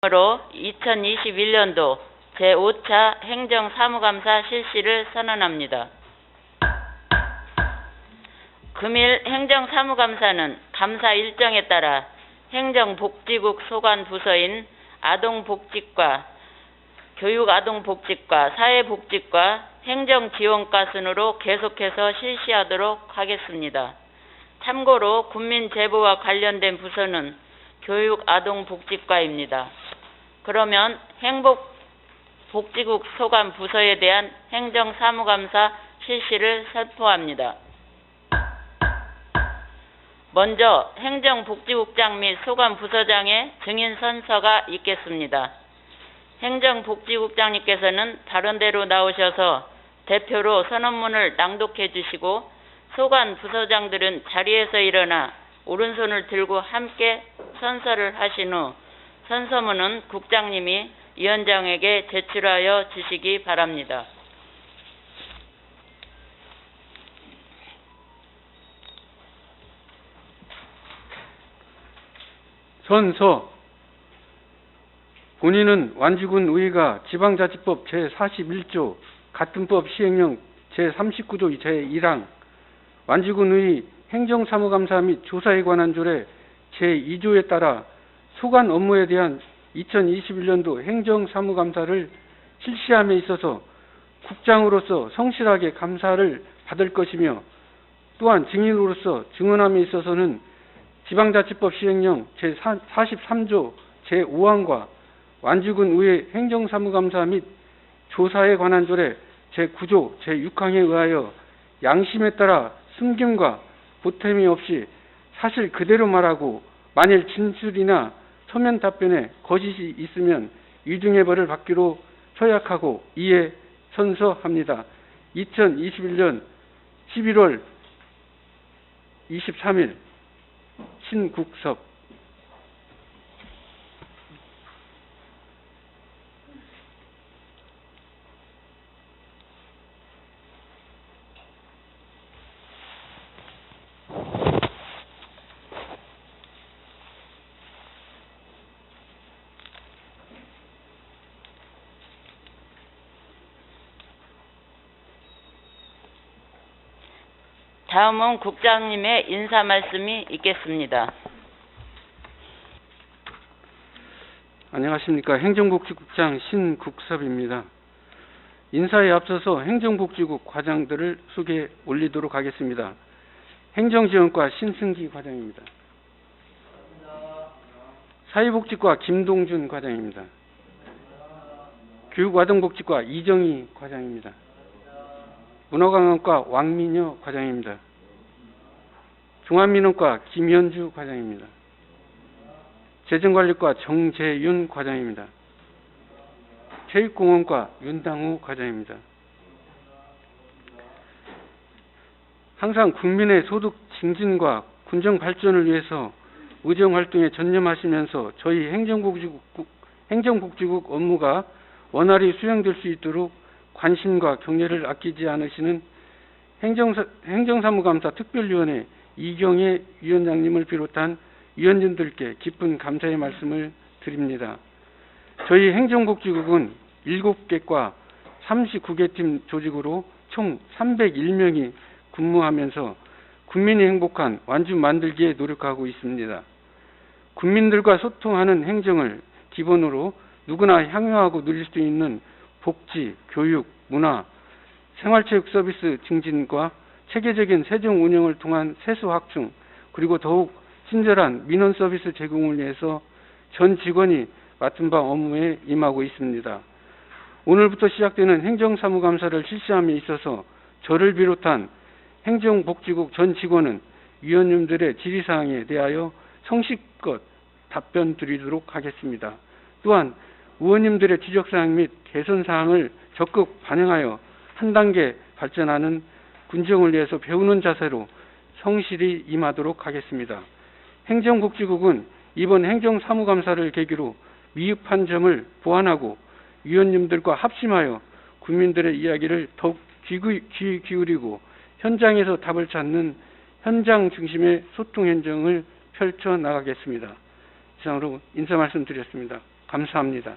으로 2021년도 제5차 행정사무감사 실시를 선언합니다. 금일 행정사무감사는 감사 일정에 따라 행정복지국 소관부서인 아동복지과, 교육아동복지과, 사회복지과, 행정지원과 순으로 계속해서 실시하도록 하겠습니다. 참고로 국민제보와 관련된 부서는 교육아동복지과입니다. 그러면 행복복지국 소관 부서에 대한 행정사무감사 실시를 선포합니다. 먼저 행정복지국장 및 소관 부서장의 증인 선서가 있겠습니다. 행정복지국장님께서는 발언대로 나오셔서 대표로 선언문을 낭독해 주시고 소관 부서장들은 자리에서 일어나 오른손을 들고 함께 선서를 하신 후 선서문은 국장님이 위원장에게 제출하여 주시기 바랍니다. 선서. 본인은 완주군 의회가 지방자치법 제41조 가등법 시행령 제39조 제1항 완주군 의회 행정사무감사 및 조사에 관한 조례 제2조에 따라 소관 업무에 대한 2021년도 행정사무감사를 실시함에 있어서 국장으로서 성실하게 감사를 받을 것이며 또한 증인으로서 증언함에 있어서는 지방자치법 시행령 제43조 제5항과 완주군 의회 행정사무감사 및 조사에 관한 조례 제9조 제6항에 의하여 양심에 따라 숨김과 보탬이 없이 사실 그대로 말하고 만일 진술이나 서면 답변에 거짓이 있으면 위중의 벌을 받기로 서약하고 이에 선서합니다. 2021년 11월 23일 신국섭. 다음은 국장님의 인사 말씀이 있겠습니다. 안녕하십니까. 행정복지국장 신국섭입니다. 인사에 앞서서 행정복지국 과장들을 소개 올리도록 하겠습니다. 행정지원과 신승기 과장입니다. 사회복지과 김동준 과장입니다. 교육아동복지과 이정희 과장입니다. 문화관광과 왕민여 과장입니다. 종합민원과 김현주 과장입니다. 재정관리과 정재윤 과장입니다. 체육공원과 윤당우 과장입니다. 항상 국민의 소득 증진과 군정 발전을 위해서 의정활동에 전념하시면서 저희 행정복지국 업무가 원활히 수행될 수 있도록 관심과 격려를 아끼지 않으시는 행정사무감사 특별위원회 이경혜 위원장님을 비롯한 위원님들께 깊은 감사의 말씀을 드립니다. 저희 행정복지국은 7개과 39개 팀 조직으로 총 301명이 근무하면서 국민이 행복한 완주 만들기에 노력하고 있습니다. 국민들과 소통하는 행정을 기본으로 누구나 향유하고 누릴 수 있는 복지, 교육, 문화, 생활체육 서비스 증진과 체계적인 세정 운영을 통한 세수 확충, 그리고 더욱 친절한 민원 서비스 제공을 위해서 전 직원이 맡은 바 업무에 임하고 있습니다. 오늘부터 시작되는 행정사무감사를 실시함에 있어서 저를 비롯한 행정복지국 전 직원은 위원님들의 질의사항에 대하여 성실껏 답변 드리도록 하겠습니다. 또한 의원님들의 지적사항 및 개선사항을 적극 반영하여 한 단계 발전하는 군정을 위해서 배우는 자세로 성실히 임하도록 하겠습니다. 행정복지국은 이번 행정사무감사를 계기로 미흡한 점을 보완하고 위원님들과 합심하여 국민들의 이야기를 더욱 귀 기울이고 현장에서 답을 찾는 현장 중심의 소통 행정을 펼쳐나가겠습니다. 이상으로 인사 말씀드렸습니다. 감사합니다.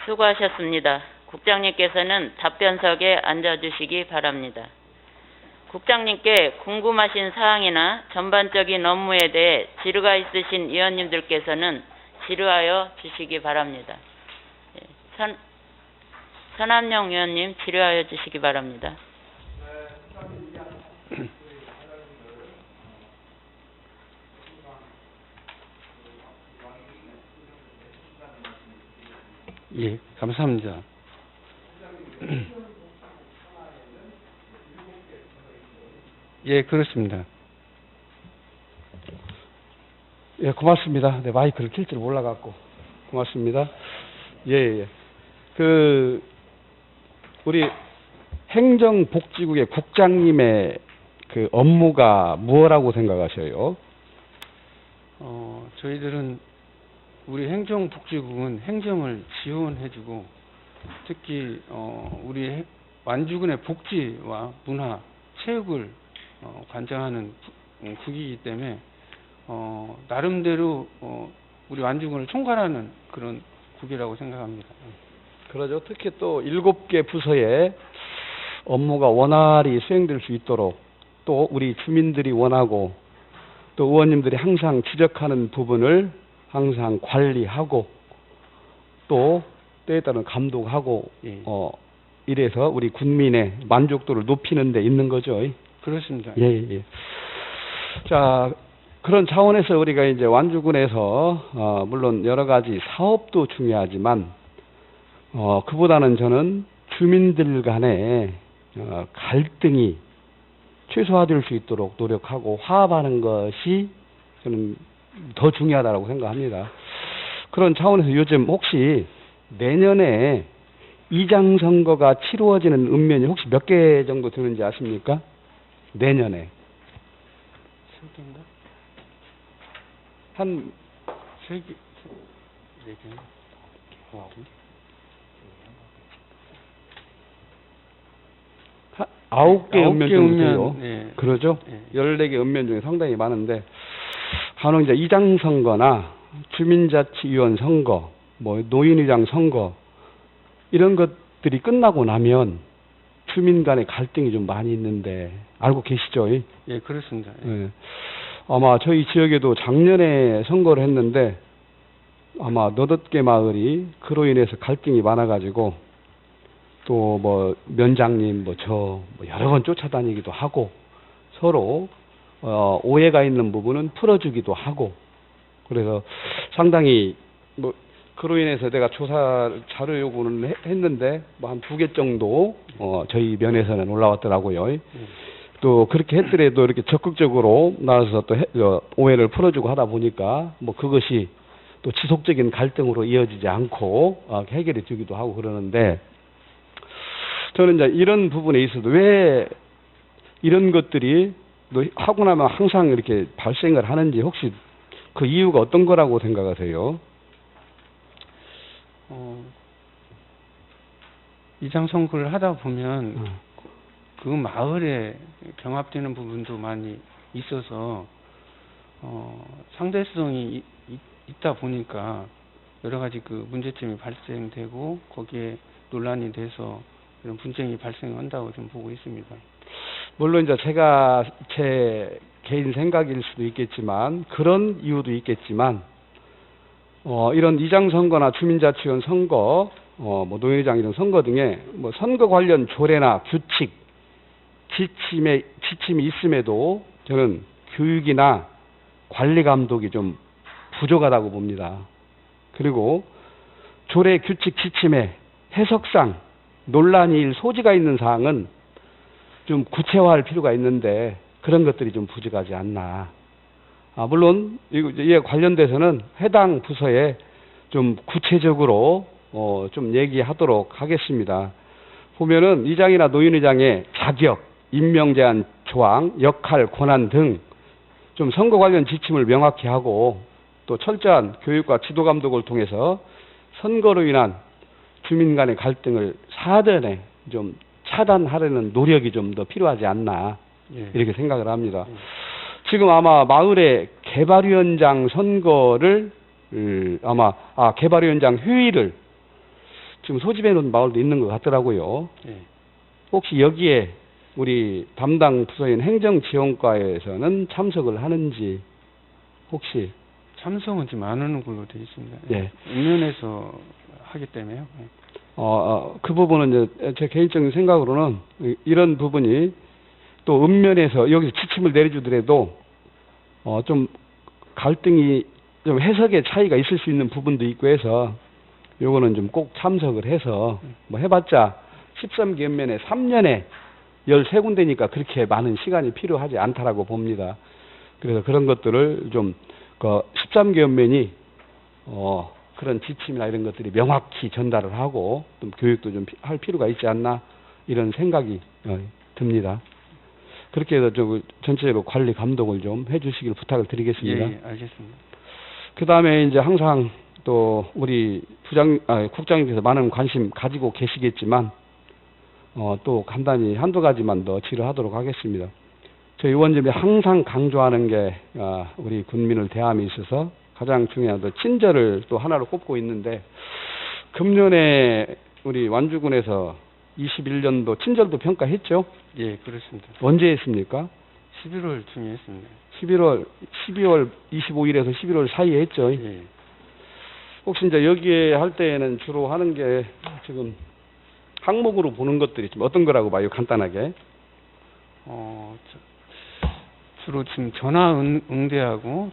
수고하셨습니다. 국장님께서는 답변석에 앉아주시기 바랍니다. 국장님께 궁금하신 사항이나 전반적인 업무에 대해 질의가 있으신 위원님들께서는 질의하여 주시기 바랍니다. 선한영 위원님 질의하여 주시기 바랍니다. 예, 감사합니다. 예, 그렇습니다. 예, 고맙습니다. 네, 마이크를 킬 줄 몰라갖고. 고맙습니다. 예, 예. 우리 행정복지국의 국장님의 그 업무가 무엇라고 생각하셔요? 저희들은 우리 행정복지국은 행정을 지원해주고 특히 우리 완주군의 복지와 문화, 체육을 관장하는 국이기 때문에 나름대로 우리 완주군을 총괄하는 그런 국이라고 생각합니다. 그러죠. 특히 또 7개 부서의 업무가 원활히 수행될 수 있도록 또 우리 주민들이 원하고 또 의원님들이 항상 지적하는 부분을 항상 관리하고 또 때에 따른 감독하고 예. 이래서 우리 국민의 만족도를 높이는 데 있는 거죠. 그렇습니다. 예, 예. 자, 그런 차원에서 우리가 이제 완주군에서 물론 여러 가지 사업도 중요하지만 그보다는 저는 주민들 간의 갈등이 최소화될 수 있도록 노력하고 화합하는 것이 저는 더 중요하다고 생각합니다. 그런 차원에서 요즘 혹시 내년에 이장 선거가 치루어지는 읍면이 혹시 몇 개 정도 되는지 아십니까? 내년에 한 3개, 4개, 9개 읍면 정도 돼요. 예. 그러죠? 예. 14개 읍면 중에 상당히 많은데 간혹 이제 이장 선거나 주민자치위원 선거, 뭐 노인의장 선거 이런 것들이 끝나고 나면 주민 간의 갈등이 좀 많이 있는데 알고 계시죠? 예, 그렇습니다. 예. 예. 아마 저희 지역에도 작년에 선거를 했는데 아마 너댓 개 마을이 그로 인해서 갈등이 많아가지고 또 뭐 면장님 뭐 여러 번 쫓아다니기도 하고 서로 오해가 있는 부분은 풀어주기도 하고 그래서 상당히 뭐 그로 인해서 내가 조사 자료 요구는 했는데 뭐 한 2개 정도 저희 면에서는 올라왔더라고요. 또 그렇게 했더라도 이렇게 적극적으로 나와서 또 오해를 풀어주고 하다 보니까 뭐 그것이 또 지속적인 갈등으로 이어지지 않고 해결이 되기도 하고 그러는데 저는 이제 이런 부분에 있어도 왜 이런 것들이 하고 나면 항상 이렇게 발생을 하는지 혹시 그 이유가 어떤 거라고 생각하세요? 이장 선거를 하다 보면 그 마을에 경합되는 부분도 많이 있어서 상대성이 있다 보니까 여러 가지 그 문제점이 발생되고 거기에 논란이 돼서 이런 분쟁이 발생한다고 좀 보고 있습니다. 물론 이제 제가 제 개인 생각일 수도 있겠지만 그런 이유도 있겠지만 이런 이장 선거나 주민자치위원 선거, 뭐 노회장 이런 선거 등에 뭐 선거 관련 조례나 규칙, 지침이 있음에도 저는 교육이나 관리 감독이 좀 부족하다고 봅니다. 그리고 조례, 규칙, 지침의 해석상 논란일 소지가 있는 사항은 좀 구체화할 필요가 있는데 그런 것들이 좀 부족하지 않나. 물론 이에 관련돼서는 해당 부서에 좀 구체적으로 좀 얘기하도록 하겠습니다. 보면은 이장이나 노인의장의 자격, 임명 제한 조항, 역할, 권한 등 좀 선거 관련 지침을 명확히 하고 또 철저한 교육과 지도 감독을 통해서 선거로 인한 주민 간의 갈등을 사전에 좀 차단하려는 노력이 좀 더 필요하지 않나 예. 이렇게 생각을 합니다. 지금 아마 마을에 개발위원장 선거를 개발위원장 회의를 지금 소집해 놓은 마을도 있는 것 같더라고요. 예. 혹시 여기에 우리 담당 부서인 행정지원과에서는 참석을 하는지 혹시 참석은 지금 안 하는 걸로 되어 있습니다. 예. 읍면에서 하기 때문에요. 예. 그 부분은 이제 제 개인적인 생각으로는 이런 부분이 또 읍면에서 여기서 지침을 내려주더라도 좀 갈등이 좀 해석의 차이가 있을 수 있는 부분도 있고 해서 요거는 좀 꼭 참석을 해서 뭐 해봤자 13개 읍면에 3년에 13군데니까 그렇게 많은 시간이 필요하지 않다라고 봅니다. 그래서 그런 것들을 좀 13개 읍면이 그런 지침이나 이런 것들이 명확히 전달을 하고 좀 교육도 좀 할 필요가 있지 않나 이런 생각이 듭니다. 그렇게 해서 좀 전체적으로 관리 감독을 좀 해주시길 부탁을 드리겠습니다. 예, 알겠습니다. 그 다음에 이제 항상 또 우리 국장님께서 많은 관심 가지고 계시겠지만 또 간단히 한두 가지만 더 질의하도록 하겠습니다. 저희 의원님이 항상 강조하는 게 우리 군민을 대함에 있어서 가장 중요한 친절을 또 하나로 꼽고 있는데 금년에 우리 완주군에서 21년도 친절도 평가했죠? 예, 그렇습니다. 언제 했습니까? 11월 중에 했습니다. 12월 25일에서 11월 사이에 했죠? 예. 혹시 이제 여기에 할 때에는 주로 하는 게 지금 항목으로 보는 것들이 좀 어떤 거라고 봐요, 간단하게? 주로 지금 전화 응대하고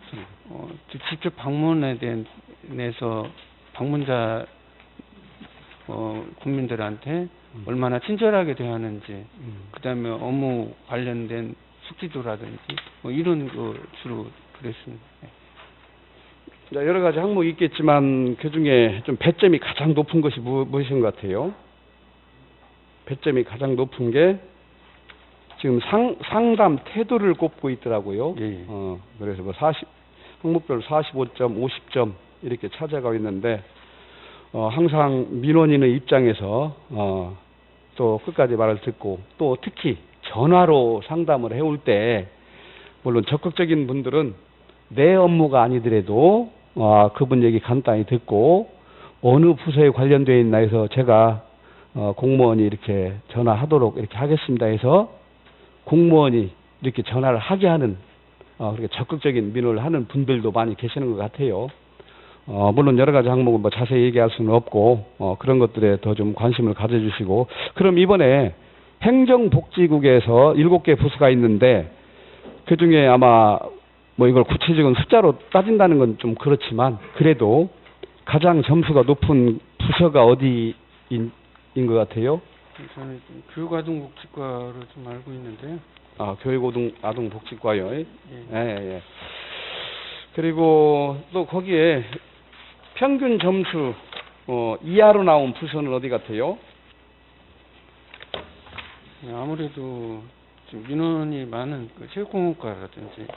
직접 방문에 대해서 방문자 국민들한테 얼마나 친절하게 대하는지, 그다음에 업무 관련된 숙지도라든지 뭐 이런 거 주로 그랬습니다. 여러 가지 항목이 있겠지만 그 중에 좀 배점이 가장 높은 것이 무엇인 것 같아요? 배점이 가장 높은 게 지금 상담 태도를 꼽고 있더라고요. 예. 그래서 뭐 항목별 45점, 50점 이렇게 찾아가고 있는데 항상 민원인의 입장에서 또 끝까지 말을 듣고 또 특히 전화로 상담을 해올 때 물론 적극적인 분들은 내 업무가 아니더라도 그분 얘기 간단히 듣고 어느 부서에 관련되어 있나 해서 제가 공무원이 이렇게 전화하도록 이렇게 하겠습니다 해서 공무원이 이렇게 전화를 하게 하는 그렇게 적극적인 민원을 하는 분들도 많이 계시는 것 같아요. 물론 여러 가지 항목은 뭐 자세히 얘기할 수는 없고 그런 것들에 더 좀 관심을 가져주시고, 그럼 이번에 행정복지국에서 7개 부서가 있는데 그 중에 아마 뭐 이걸 구체적인 숫자로 따진다는 건 좀 그렇지만 그래도 가장 점수가 높은 부서가 어디인 것 같아요? 저는 교육아동복지과로 좀 알고 있는데요. 교육아동복지과요. 예. 예. 그리고 또 거기에 평균 점수 이하로 나온 부서는 어디 같아요? 아무래도 좀 민원이 많은 그 체육공학과라든지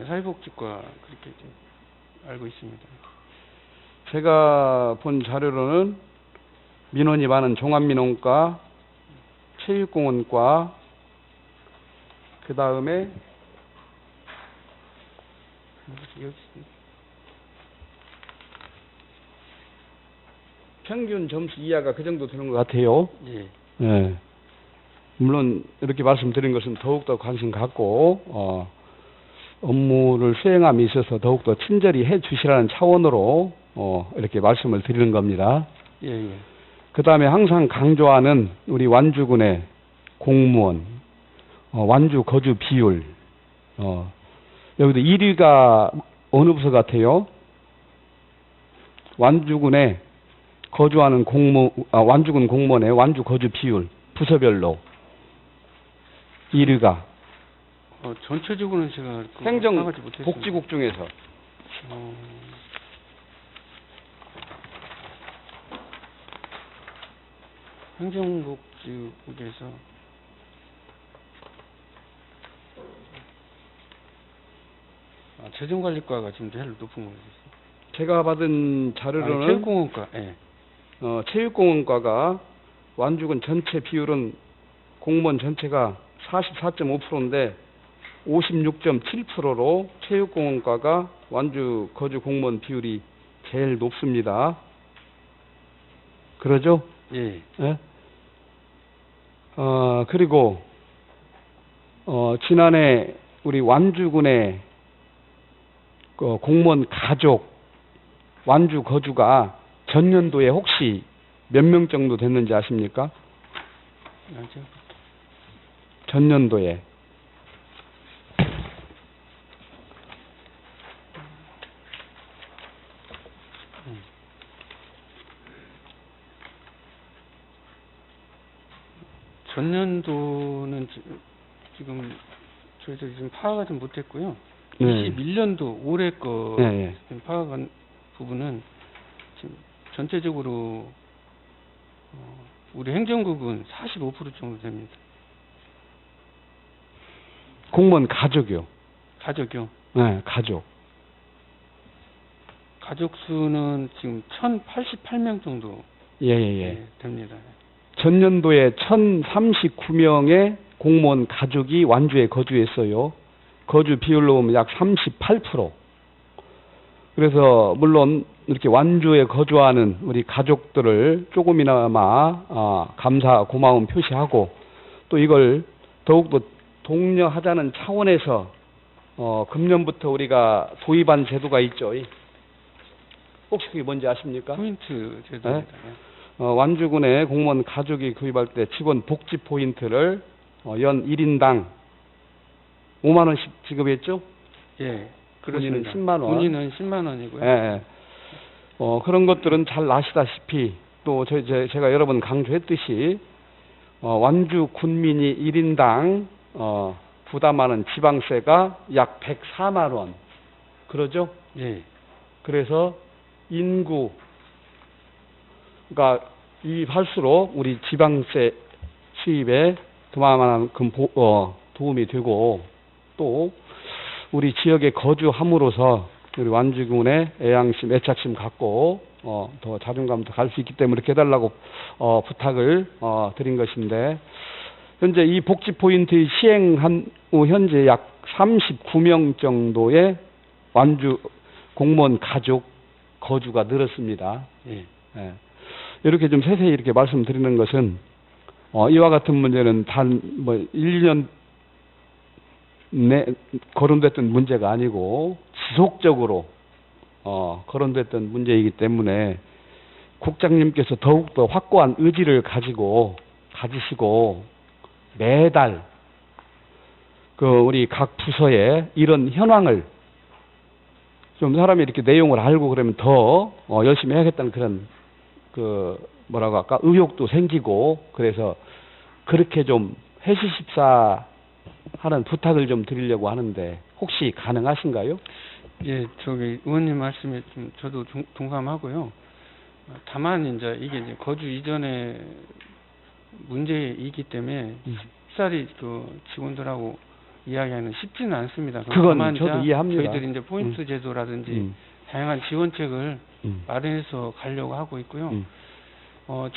사회복지과 그렇게 좀 알고 있습니다. 제가 본 자료로는 민원이 많은 종합민원과, 체육공원과, 그 다음에 평균 점수 이하가 그 정도 되는 것 같아요. 예. 물론 이렇게 말씀드린 것은 더욱더 관심 갖고 업무를 수행함에 있어서 더욱더 친절히 해 주시라는 차원으로 이렇게 말씀을 드리는 겁니다. 예. 그 다음에 항상 강조하는 우리 완주군의 공무원, 완주 거주 비율, 여기도 1위가 어느 부서 같아요? 완주군에 거주하는 완주군 공무원의 완주 거주 비율, 부서별로 1위가. 전체적으로는 제가 행정복지국 중에서. 행정복지국에서 재정관리과가 지금 제일 높은 걸로 있어요. 제가 받은 자료로는 체육공원과, 체육공원과가 완주군 전체 비율은 공무원 전체가 44.5%인데 56.7%로 체육공원과가 완주 거주 공무원 비율이 제일 높습니다. 그러죠? 예. 예? 그리고 지난해 우리 완주군의 공무원 가족 완주 거주가 전년도에 혹시 몇 명 정도 됐는지 아십니까? 맞아. 전년도에. 전년도는 지금 저희들이 지금 파악을 좀 못했고요. 네. 21년도 올해 거 네. 지금 파악한 부분은 지금 전체적으로 우리 행정국은 45% 정도 됩니다. 공무원 가족이요. 가족이요. 네, 가족. 가족 수는 지금 1,088명 정도 예. 됩니다. 전년도에 1,039명의 공무원 가족이 완주에 거주했어요. 거주 비율로 보면 약 38%. 그래서 물론 이렇게 완주에 거주하는 우리 가족들을 조금이나마 감사 고마움 표시하고 또 이걸 더욱더 독려하자는 차원에서 금년부터 우리가 도입한 제도가 있죠. 혹시 그게 뭔지 아십니까? 포인트 제도입니다. 완주군의 공무원 가족이 구입할 때 직원 복지 포인트를 연 1인당 5만 원씩 지급했죠? 예. 본인은 그렇습니다. 10만 원. 본인은 10만 원이고요. 예. 그런 것들은 잘 아시다시피 또 제가 여러 번 강조했듯이 완주 군민이 1인당 부담하는 지방세가 약 104만 원. 그러죠? 예. 그래서 인구가 유입할수록 우리 지방세 수입에 그만큼 도움이 되고 또 우리 지역에 거주함으로써 우리 완주군의 애양심, 애착심 갖고 더 자존감도 갈 수 있기 때문에 이렇게 해달라고 부탁을 드린 것인데 현재 이 복지 포인트 시행한 후 현재 약 39명 정도의 완주 공무원 가족 거주가 늘었습니다. 예. 예. 이렇게 좀 세세히 이렇게 말씀드리는 것은 이와 같은 문제는 단 1, 2년 내 거론됐던 문제가 아니고 지속적으로 거론됐던 문제이기 때문에 국장님께서 더욱더 확고한 의지를 가지시고 매달 우리 각 부서에 이런 현황을 좀 사람이 이렇게 내용을 알고 그러면 더 열심히 해야겠다는 그런 뭐라고 할까 의욕도 생기고 그래서 그렇게 좀 해주십사 하는 부탁을 좀 드리려고 하는데 혹시 가능하신가요? 예, 의원님 말씀에 좀 저도 동감하고요. 다만 이제 이게 이제 거주 이전의 문제이기 때문에 쉽사리 직원들하고 이야기하는 쉽지는 않습니다. 그건 다만 저도 이해합니다. 저희들이 이제 포인트 제도라든지 다양한 지원책을 마련해서 가려고 하고 있고요.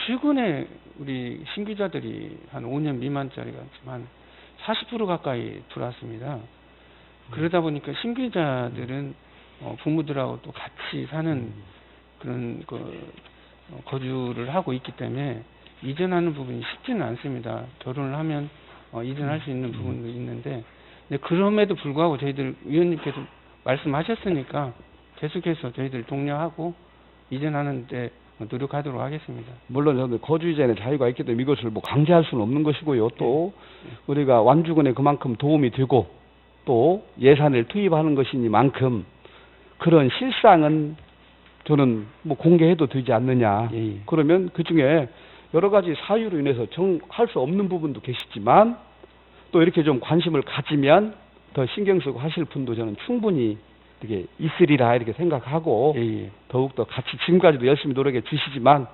최근에 우리 신규자들이 한 5년 미만짜리가 지금 한 40% 가까이 들어왔습니다. 그러다 보니까 신규자들은 부모들하고 또 같이 사는 그런 거주를 하고 있기 때문에 이전하는 부분이 쉽지는 않습니다. 결혼을 하면 이전할 수 있는 부분도 있는데, 근데 그럼에도 불구하고 저희들 위원님께서 말씀하셨으니까 계속해서 저희들 독려하고 이전하는데 노력하도록 하겠습니다. 물론 저는 거주 이전에 자유가 있기 때문에 이것을 강제할 수는 없는 것이고요. 또 우리가 완주군에 그만큼 도움이 되고 또 예산을 투입하는 것이니만큼 그런 실상은 저는 공개해도 되지 않느냐. 예. 그러면 그 중에 여러 가지 사유로 인해서 할 수 없는 부분도 계시지만 또 이렇게 좀 관심을 가지면 더 신경 쓰고 하실 분도 저는 충분히 이렇게 있으리라 이렇게 생각하고 더욱더 같이 지금까지도 열심히 노력해 주시지만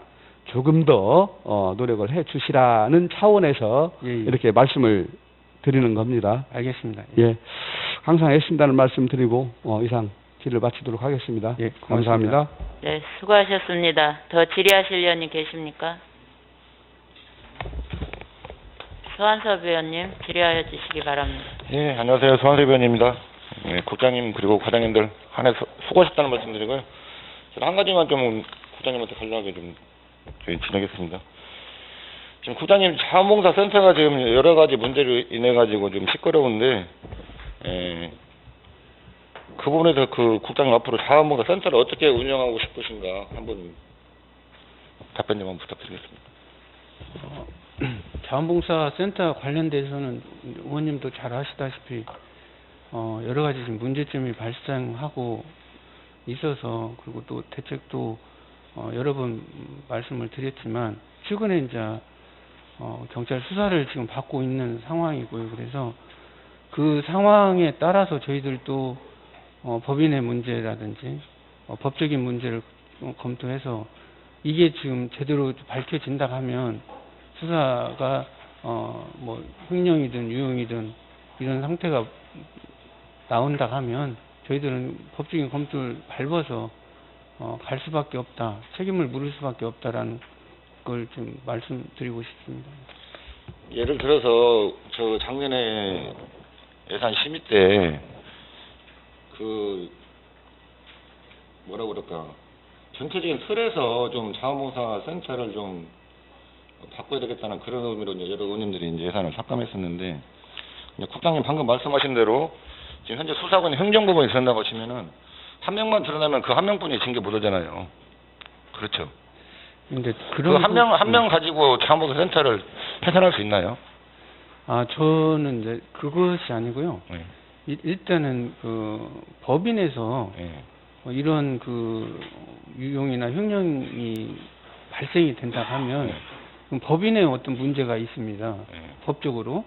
조금 더 노력을 해 주시라는 차원에서 이렇게 말씀을 드리는 겁니다. 알겠습니다. 예. 항상 애쓴다는 말씀 드리고 이상 질의를 마치도록 하겠습니다. 예, 감사합니다. 네, 수고하셨습니다. 더 질의하실 의원님 계십니까? 서한섭 의원님 질의하여 주시기 바랍니다. 예, 안녕하세요. 소환세 의원입니다. 예, 국장님 그리고 과장님들 한 해 수고하셨다는 말씀드리고요. 저는 한 가지만 좀 국장님한테 간략하게 좀 진행하겠습니다. 지금 국장님 자원봉사 센터가 지금 여러 가지 문제로 인해 가지고 좀 시끄러운데, 그 부분에서 그 국장님 앞으로 자원봉사 센터를 어떻게 운영하고 싶으신가 한번 답변 좀 한번 부탁드리겠습니다. 자원봉사 센터 관련돼서는 의원님도 잘 아시다시피 여러 가지 지금 문제점이 발생하고 있어서, 그리고 또 대책도 여러 번 말씀을 드렸지만 최근에 이제 경찰 수사를 지금 받고 있는 상황이고요. 그래서 그 상황에 따라서 저희들도 법인의 문제라든지 법적인 문제를 검토해서 이게 지금 제대로 밝혀진다 하면 수사가 뭐 횡령이든 유용이든 이런 상태가 나온다 하면 저희들은 법적인 검토를 밟아서 갈 수밖에 없다, 책임을 물을 수밖에 없다라는 걸 좀 말씀드리고 싶습니다. 예를 들어서 저 작년에 예산 심의 때 그 뭐라 그럴까, 전체적인 틀에서 좀 자원봉사 센터를 좀 바꿔야 되겠다는 그런 의미로 이제 여러 의원님들이 이제 예산을 삭감했었는데, 이제 국장님 방금 말씀하신 대로 지금 현재 수사관이 행정부문에 들어간다고 치면은 한 명만 드러나면 그 한 명뿐이 징계 못 오잖아요. 그렇죠. 근데 그 한 명 가지고 자원봉사 센터를 해산할 수 있나요? 저는 이제 그것이 아니고요. 네. 일단은 그 법인에서 네. 이런 그 유용이나 횡령이 발생이 된다 하면 그럼 법인에 어떤 문제가 있습니다. 법적으로.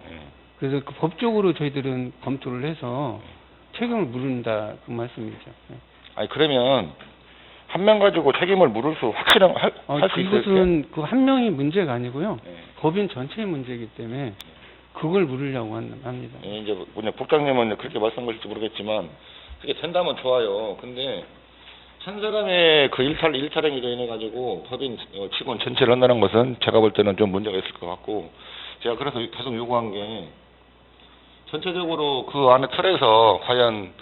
그래서 그 법적으로 저희들은 검토를 해서 책임을 물은다, 그 말씀이죠. 아니 그러면 한 명 가지고 책임을 물을 수 확실한 할 수 있어요? 이것은 그 한 명이 문제가 아니고요. 네. 법인 전체의 문제이기 때문에 그걸 물으려고 합니다. 예, 이제 뭐냐 국장님은 그렇게 말씀하실지 모르겠지만 그게 된다면 좋아요. 근데 한 사람의 그 일탈행위로 인해 가지고 법인 직원 전체를 한다는 것은 제가 볼 때는 좀 문제가 있을 것 같고, 제가 그래서 계속 요구한 게 전체적으로 그 안에 틀에서 과연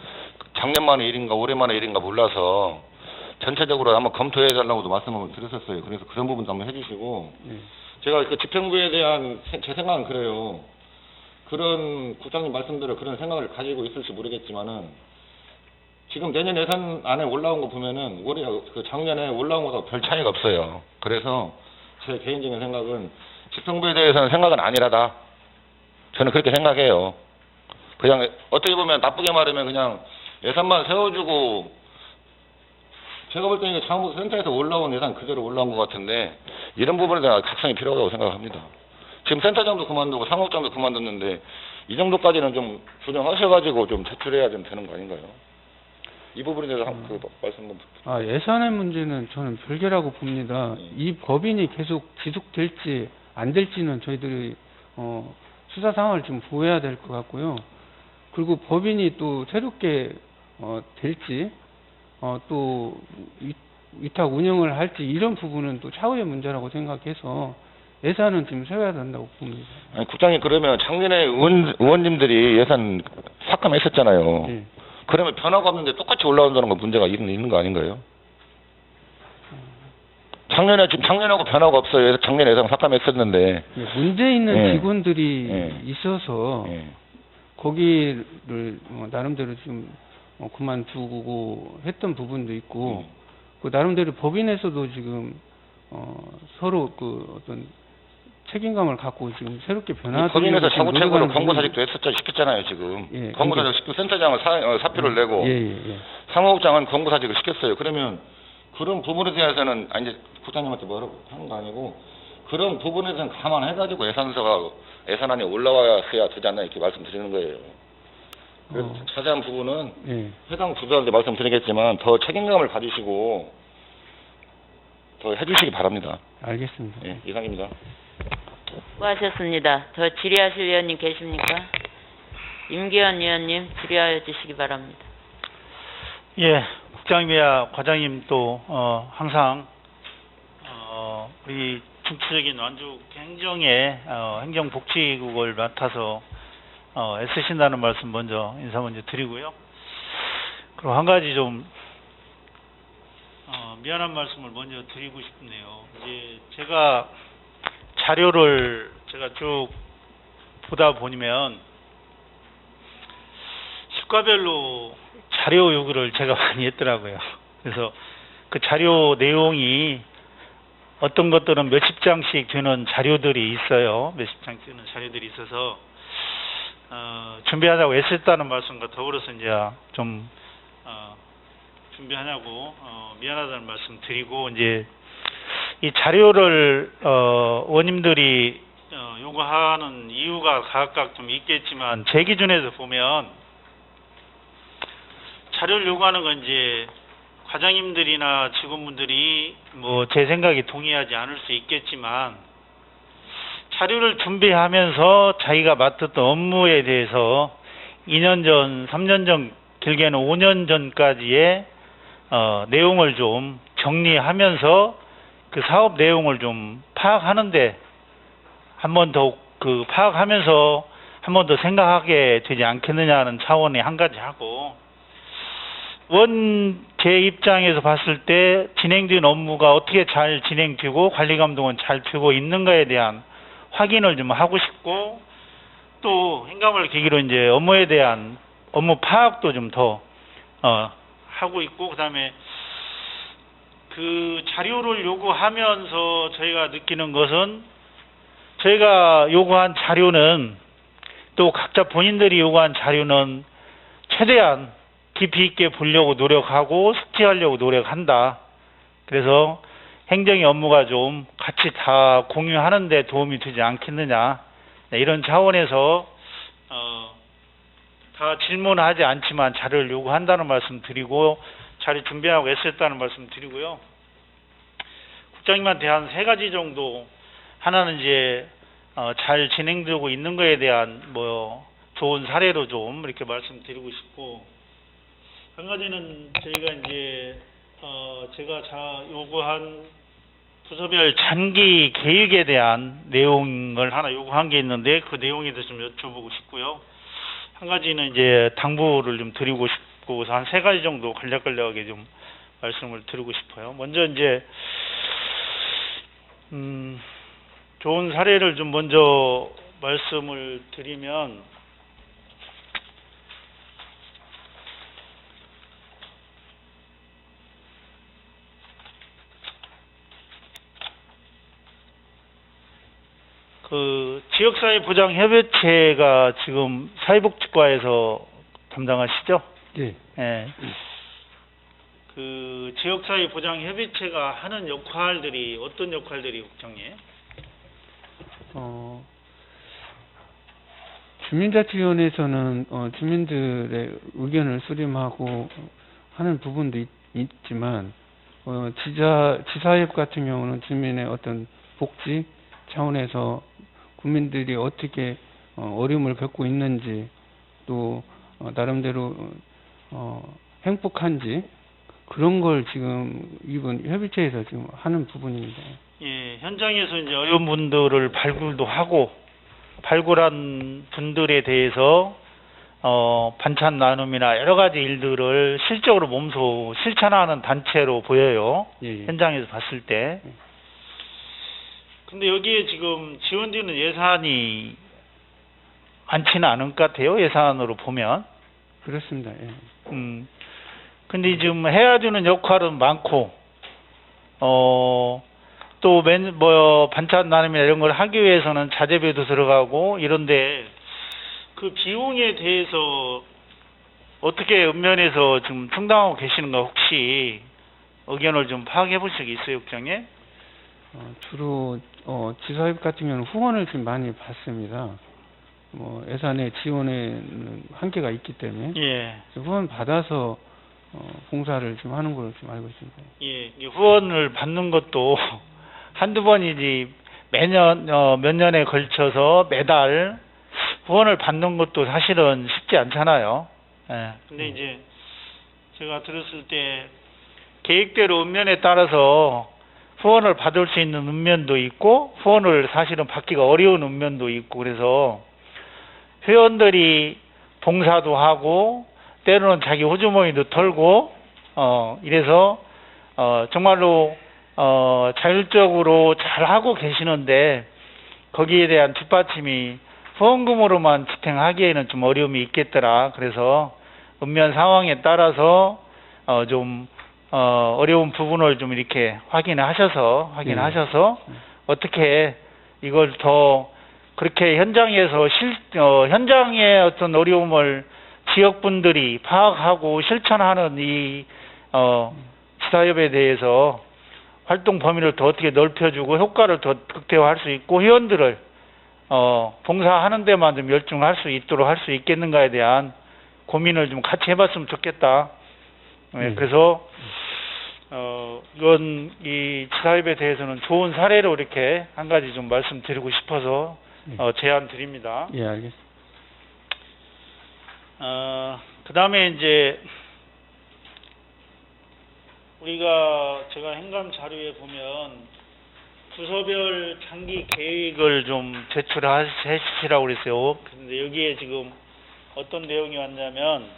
작년만의 일인가 올해만의 일인가 몰라서 전체적으로 한번 검토해 달라고도 말씀을 드렸었어요. 그래서 그런 부분도 한번 해주시고, 제가 그 집행부에 대한 제 생각은 그래요. 그런 국장님 말씀대로 그런 생각을 가지고 있을지 모르겠지만은 지금 내년 예산 안에 올라온 거 보면은 올해 그 작년에 올라온 거하고 별 차이가 없어요. 그래서 제 개인적인 생각은 집행부에 대해서는 생각은 아니라다. 저는 그렇게 생각해요. 그냥 어떻게 보면 나쁘게 말하면 그냥 예산만 세워주고, 제가 볼 때는 자원봉사 센터에서 올라온 예산 그대로 올라온 것 같은데 이런 부분에 대한 각성이 필요하다고 생각합니다. 지금 센터장도 그만두고 상업장도 그만뒀는데 이 정도까지는 좀 조정하셔가지고 좀 제출해야 좀 되는 거 아닌가요? 이 부분에 대해서 그 말씀 좀. 예산의 문제는 저는 별개라고 봅니다. 이 법인이 계속 지속될지 안 될지는 저희들이 수사 상황을 좀 보여야 될 것 같고요. 그리고 법인이 또 새롭게 될지 또 위탁 운영을 할지 이런 부분은 또 차후의 문제라고 생각해서 예산은 지금 세워야 된다고 봅니다. 아니, 국장님 그러면 작년에 의원님들이 예산 삭감했었잖아요. 네. 그러면 변화가 없는데 똑같이 올라온다는 건 문제가 있는 거 아닌가요? 지금 작년하고 변화가 없어요. 작년에 예산 삭감했었는데. 문제 있는 예. 직원들이 예. 있어서 예. 거기를 나름대로 좀 그만두고 했던 부분도 있고, 그 나름대로 법인에서도 지금 서로 그 어떤 책임감을 갖고 지금 새롭게 변화하는 법인에서 자구책으로 권고사직도 시켰잖아요 지금. 예, 권고사직 시키고 센터장은 사표를 내고 상무국장은 권고사직을 시켰어요. 그러면 그런 부분에 대해서는 이제 국장님한테 뭐라고 하는 거 아니고 그런 부분에 대해서는 감안해가지고 예산안이 올라와야 되지 않나 이렇게 말씀드리는 거예요. 그래서 자세한 부분은 해당 부서한테 말씀드리겠지만 더 책임감을 가지시고 더 해주시기 바랍니다. 알겠습니다. 예, 이상입니다. 수고하셨습니다. 더 질의하실 위원님 계십니까? 임기현 위원님 질의하여 주시기 바랍니다. 예, 국장님이야 과장님 또 항상 우리 중추적인 완주 행정의 행정복지국을 맡아서 애쓰신다는 말씀 인사 먼저 드리고요. 그리고 한 가지 좀 미안한 말씀을 먼저 드리고 싶네요. 이제 제가 자료를 제가 쭉 보다 보면 시과별로 자료 요구를 제가 많이 했더라고요. 그래서 그 자료 내용이 어떤 것들은 몇십 장씩 되는 자료들이 있어요. 몇십 장 되는 자료들이 있어서 준비하자고 애썼다는 말씀과 더불어서 이제 좀 준비하냐고 미안하다는 말씀 드리고, 이제 이 자료를 의원님들이 요구하는 이유가 각각 좀 있겠지만, 제 기준에서 보면 자료를 요구하는 건 이제 과장님들이나 직원분들이 뭐 제 생각에 동의하지 않을 수 있겠지만, 자료를 준비하면서 자기가 맡았던 업무에 대해서 2년 전, 3년 전, 길게는 5년 전까지의 내용을 좀 정리하면서 그 사업 내용을 좀 파악하는데 한 번 더 파악하면서 한 번 더 생각하게 되지 않겠느냐는 차원의 한 가지 하고, 제 입장에서 봤을 때 진행된 업무가 어떻게 잘 진행되고 관리 감독은 잘 되고 있는가에 대한 확인을 좀 하고 싶고, 또 행감을 계기로 이제 업무에 대한 업무 파악도 좀 더 하고 있고, 그다음에 그 자료를 요구하면서 저희가 느끼는 것은, 저희가 요구한 자료는, 또 각자 본인들이 요구한 자료는 최대한 깊이 있게 보려고 노력하고 숙지하려고 노력한다. 그래서 행정의 업무가 좀 같이 다 공유하는 데 도움이 되지 않겠느냐, 이런 차원에서 다 질문하지 않지만 자료를 요구한다는 말씀 드리고, 자료 준비하고 애썼다는 말씀 드리고요. 국장님한테 한 3가지 정도, 하나는 이제 잘 진행되고 있는 거에 대한 뭐 좋은 사례로 좀 이렇게 말씀드리고 싶고, 한 가지는 저희가 이제 제가 요구한 부서별 장기 계획에 대한 내용을 하나 요구한 게 있는데, 그 내용에 대해서 좀 여쭤보고 싶고요. 한 가지는 이제 당부를 좀 드리고 싶고, 한 3가지 정도 간략하게 좀 말씀을 드리고 싶어요. 먼저 이제 좋은 사례를 좀 먼저 말씀을 드리면, 그 지역사회보장협의체가 지금 사회복지과에서 담당하시죠? 예. 예. 그 지역사회보장협의체가 하는 역할들이 어떤 역할들이, 국장님? 주민자치위원회에서는 주민들의 의견을 수렴하고 하는 부분도 있지만, 지사협 같은 경우는 주민의 어떤 복지 차원에서 국민들이 어떻게 어려움을 겪고 있는지, 또 나름대로 행복한지, 그런 걸 지금 이번 협의체에서 지금 하는 부분입니다. 예, 현장에서 이제 어려운 분들을 발굴도 하고, 발굴한 분들에 대해서 반찬 나눔이나 여러 가지 일들을 실적으로 몸소 실천하는 단체로 보여요. 예, 예. 현장에서 봤을 때. 근데 여기에 지금 지원되는 예산이 많지는 않은 것 같아요. 예산으로 보면. 그렇습니다. 예. 근데 지금 해야 되는 역할은 많고, 또 반찬 나눔이나 이런 걸 하기 위해서는 자재비도 들어가고 이런데, 그 비용에 대해서 어떻게 읍면에서 지금 충당하고 계시는가, 혹시 의견을 좀 파악해 볼 수 있어요, 국장님? 주로 지사협 같은 경우는 후원을 좀 많이 받습니다. 예산의 지원에는 한계가 있기 때문에 예. 후원 받아서 봉사를 좀 하는 걸로 좀 알고 있습니다. 예, 이 후원을 받는 것도 한두 번이지 매년 몇 년에 걸쳐서 매달 후원을 받는 것도 사실은 쉽지 않잖아요. 예. 근데 이제 제가 들었을 때 계획대로 읍면에 따라서 후원을 받을 수 있는 읍면도 있고, 후원을 사실은 받기가 어려운 읍면도 있고, 그래서 회원들이 봉사도 하고 때로는 자기 호주머니도 털고 이래서 정말로 자율적으로 잘 하고 계시는데 거기에 대한 뒷받침이 후원금으로만 집행하기에는 좀 어려움이 있겠더라. 그래서 읍면 상황에 따라서 좀 어려운 부분을 좀 이렇게 확인하셔서 어떻게 이걸 더 그렇게 현장에서 현장의 어떤 어려움을 지역분들이 파악하고 실천하는 이 지사협에 대해서 활동 범위를 더 어떻게 넓혀주고 효과를 더 극대화할 수 있고 회원들을 봉사하는 데만 좀 열중할 수 있도록 할 수 있겠는가에 대한 고민을 좀 같이 해봤으면 좋겠다. 그래서 이건 이 지사협에 대해서는 좋은 사례로 이렇게 한 가지 좀 말씀드리고 싶어서 제안 드립니다. 예, 알겠습니다. 그 다음에 이제 제가 행감 자료에 보면 부서별 장기 계획을 좀 제출하시라고 그랬어요. 근데 여기에 지금 어떤 내용이 왔냐면,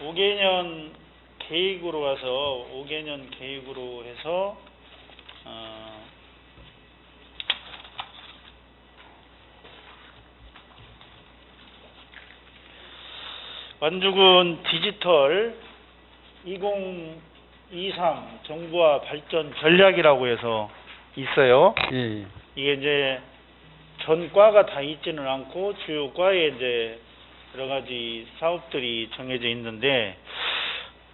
5개년 계획으로 가서 5개년 계획으로 해서 완주군 디지털 2023 정부화 발전 전략이라고 해서 있어요. 예, 이게 이제 전 과가 다 있지는 않고 주요 과에 이제 여러 가지 사업들이 정해져 있는데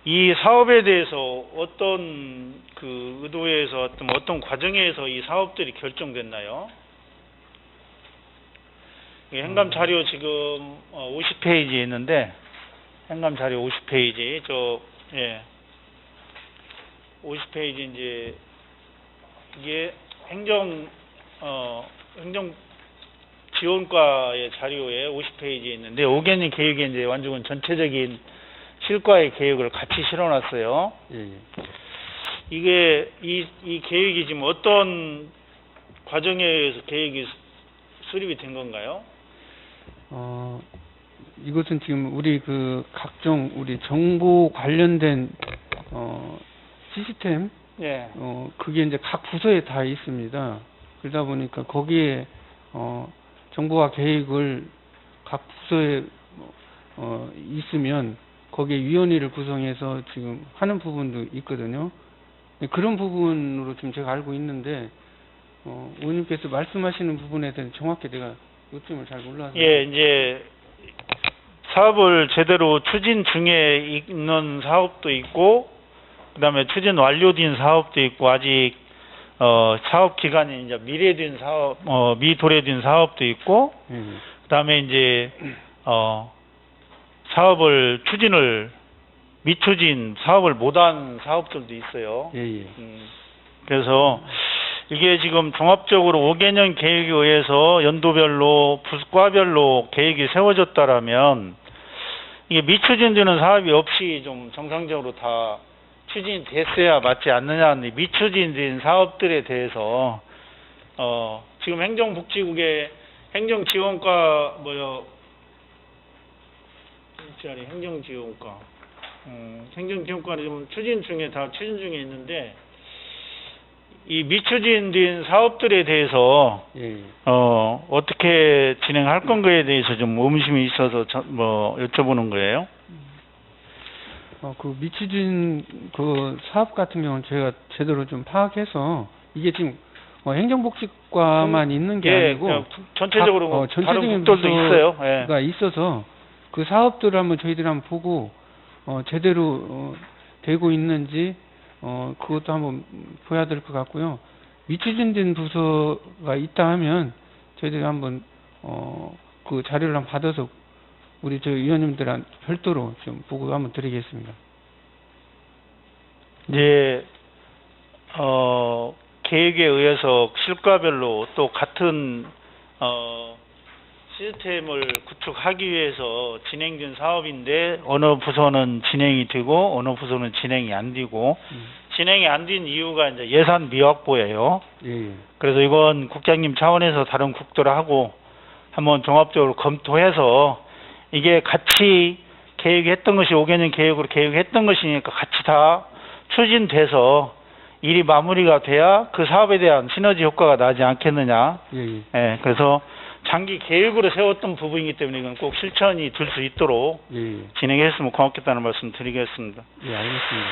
이 사업에 대해서 어떤 그 의도에서 어떤 과정에서 이 사업들이 결정됐나요? 행감 자료 지금 50페이지에 있는데 행감 자료 50페이지 50페이지 이제 이게 행정 지원과의 자료에 50페이지에 있는데 5개년 계획에 이제 완주군 전체적인 실과의 계획을 같이 실어놨어요. 예. 이게 이 계획이 지금 어떤 과정에 의해서 계획이 수립이 된 건가요? 이것은 지금 우리 각종 우리 정보 관련된 시스템 예. 그게 이제 각 부서에 다 있습니다. 그러다 보니까 거기에 정보화 계획을 각 부서에 있으면 거기에 위원회를 구성해서 지금 하는 부분도 있거든요. 그런 부분으로 지금 제가 알고 있는데 의원님께서 말씀하시는 부분에 대해서 정확히 내가 요점을 잘 몰라서. 예, 이제 사업을 제대로 추진 중에 있는 사업도 있고, 그다음에 추진 완료된 사업도 있고, 아직 사업 기간이 이제 미래된 사업, 미도래된 사업도 있고, 그다음에 이제 사업을 미추진 사업을 못한 사업들도 있어요. 예. 그래서 이게 지금 종합적으로 5개년 계획에 의해서 연도별로 부과별로 계획이 세워졌다라면 이게 미추진되는 사업이 없이 좀 정상적으로 다 추진됐어야 맞지 않느냐는 미추진된 사업들에 대해서 지금 행정복지국의 행정지원과 행정지원과는 지금 추진 중에 있는데 이 미추진된 사업들에 대해서 어떻게 진행할 건가에 대해서 좀 의문심이 있어서 여쭤보는 거예요. 그 미추진 사업 같은 경우는 제가 제대로 좀 파악해서 이게 지금 행정복지과만 있는 게 아니고 전체적으로 전체적인 부서도 있어요. 부서가 있어서 그 사업들을 한번 저희들이 한번 보고 제대로 되고 있는지 그것도 한번 봐야 될 것 같고요. 미추진된 부서가 있다 하면 저희들이 한번 그 자료를 한번 받아서 우리 저희 위원님들한테 별도로 좀 보고 한번 드리겠습니다. 이제 계획에 의해서 실과별로 또 같은 시스템을 구축하기 위해서 진행된 사업인데 어느 부서는 진행이 되고 어느 부서는 진행이 안 되고 진행이 안 된 이유가 이제 예산 미확보예요. 예, 예. 그래서 이건 국장님 차원에서 다른 국도하고 한번 종합적으로 검토해서 이게 같이 계획했던 것이 5개년 계획으로 계획했던 것이니까 같이 다 추진돼서 일이 마무리가 돼야 그 사업에 대한 시너지 효과가 나지 않겠느냐. 예, 예. 예, 그래서 장기 계획으로 세웠던 부분이기 때문에 이건 꼭 실천이 될 수 있도록 예, 예. 진행했으면 고맙겠다는 말씀 드리겠습니다. 예, 알겠습니다.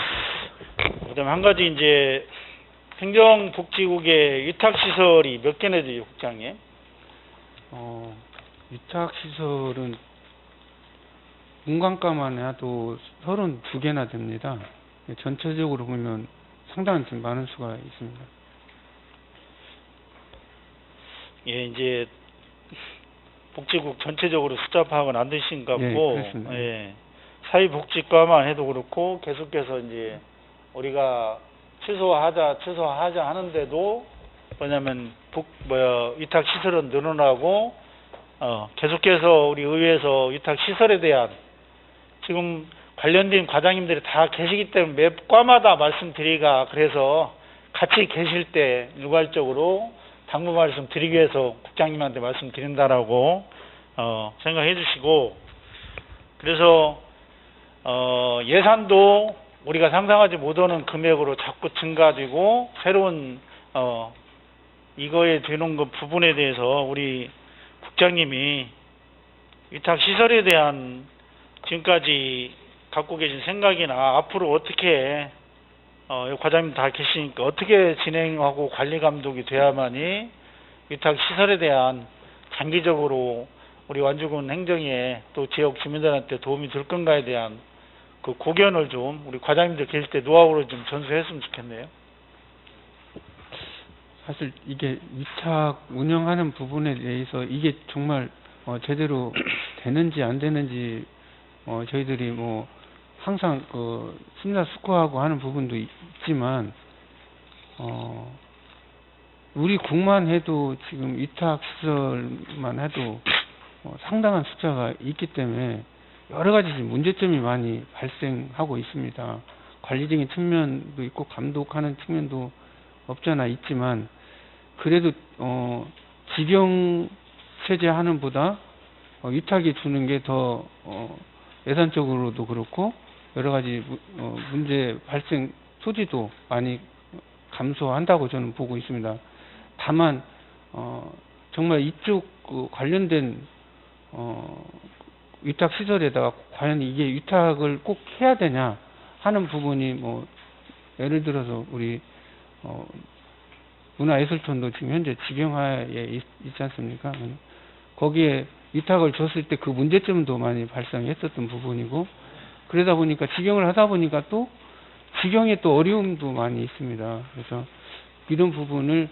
그다음에 한 가지 이제 행정복지국의 위탁시설이 몇 개나 돼요, 국장님? 위탁시설은 문광가만 해도 32개나 됩니다. 예, 전체적으로 보면 상당히 좀 많은 수가 있습니다. 예, 이제 복지국 전체적으로 숫자 파악은 안 되신 것 예, 같고, 그렇습니다. 예, 사회복지과만 해도 그렇고 계속해서 이제 우리가 취소하자 하는데도 뭐냐면 위탁 시설은 늘어나고 계속해서 우리 의회에서 위탁 시설에 대한 지금 관련된 과장님들이 다 계시기 때문에 매 과마다 말씀드리기가 그래서 같이 계실 때 일괄적으로 당부 말씀 드리기 위해서 국장님한테 말씀드린다라고 생각해 주시고 그래서 예산도 우리가 상상하지 못하는 금액으로 자꾸 증가되고 새로운 이거에 되는 그 부분에 대해서 우리 국장님이 위탁 시설에 대한 지금까지 갖고 계신 생각이나 앞으로 어떻게 과장님 다 계시니까 어떻게 진행하고 관리 감독이 돼야만이 위탁 시설에 대한 장기적으로 우리 완주군 행정에 또 지역 주민들한테 도움이 될 건가에 대한 그 고견을 좀 우리 과장님들 계실 때 노하우로 좀 전수했으면 좋겠네요. 사실 이게 위탁 운영하는 부분에 대해서 이게 정말 제대로 되는지 안 되는지 저희들이 뭐 항상 심사숙고하고 하는 부분도 있지만 우리 국만 해도 지금 위탁 시설만 해도 상당한 숫자가 있기 때문에 여러 가지 문제점이 많이 발생하고 있습니다. 관리적인 측면도 있고 감독하는 측면도 없잖아 있지만 그래도 직영 체제 하는 보다 위탁에 주는 게 더 예산적으로도 그렇고 여러 가지 문제 발생 소지도 많이 감소한다고 저는 보고 있습니다. 다만 정말 이쪽 관련된 위탁 시설에다가 과연 이게 위탁을 꼭 해야 되냐 하는 부분이 뭐 예를 들어서 우리 문화예술촌도 지금 현재 직영하에 있지 않습니까? 거기에 위탁을 줬을 때 그 문제점도 많이 발생했었던 부분이고 그러다 보니까 직영을 하다 보니까 또 직영에 또 어려움도 많이 있습니다. 그래서 이런 부분을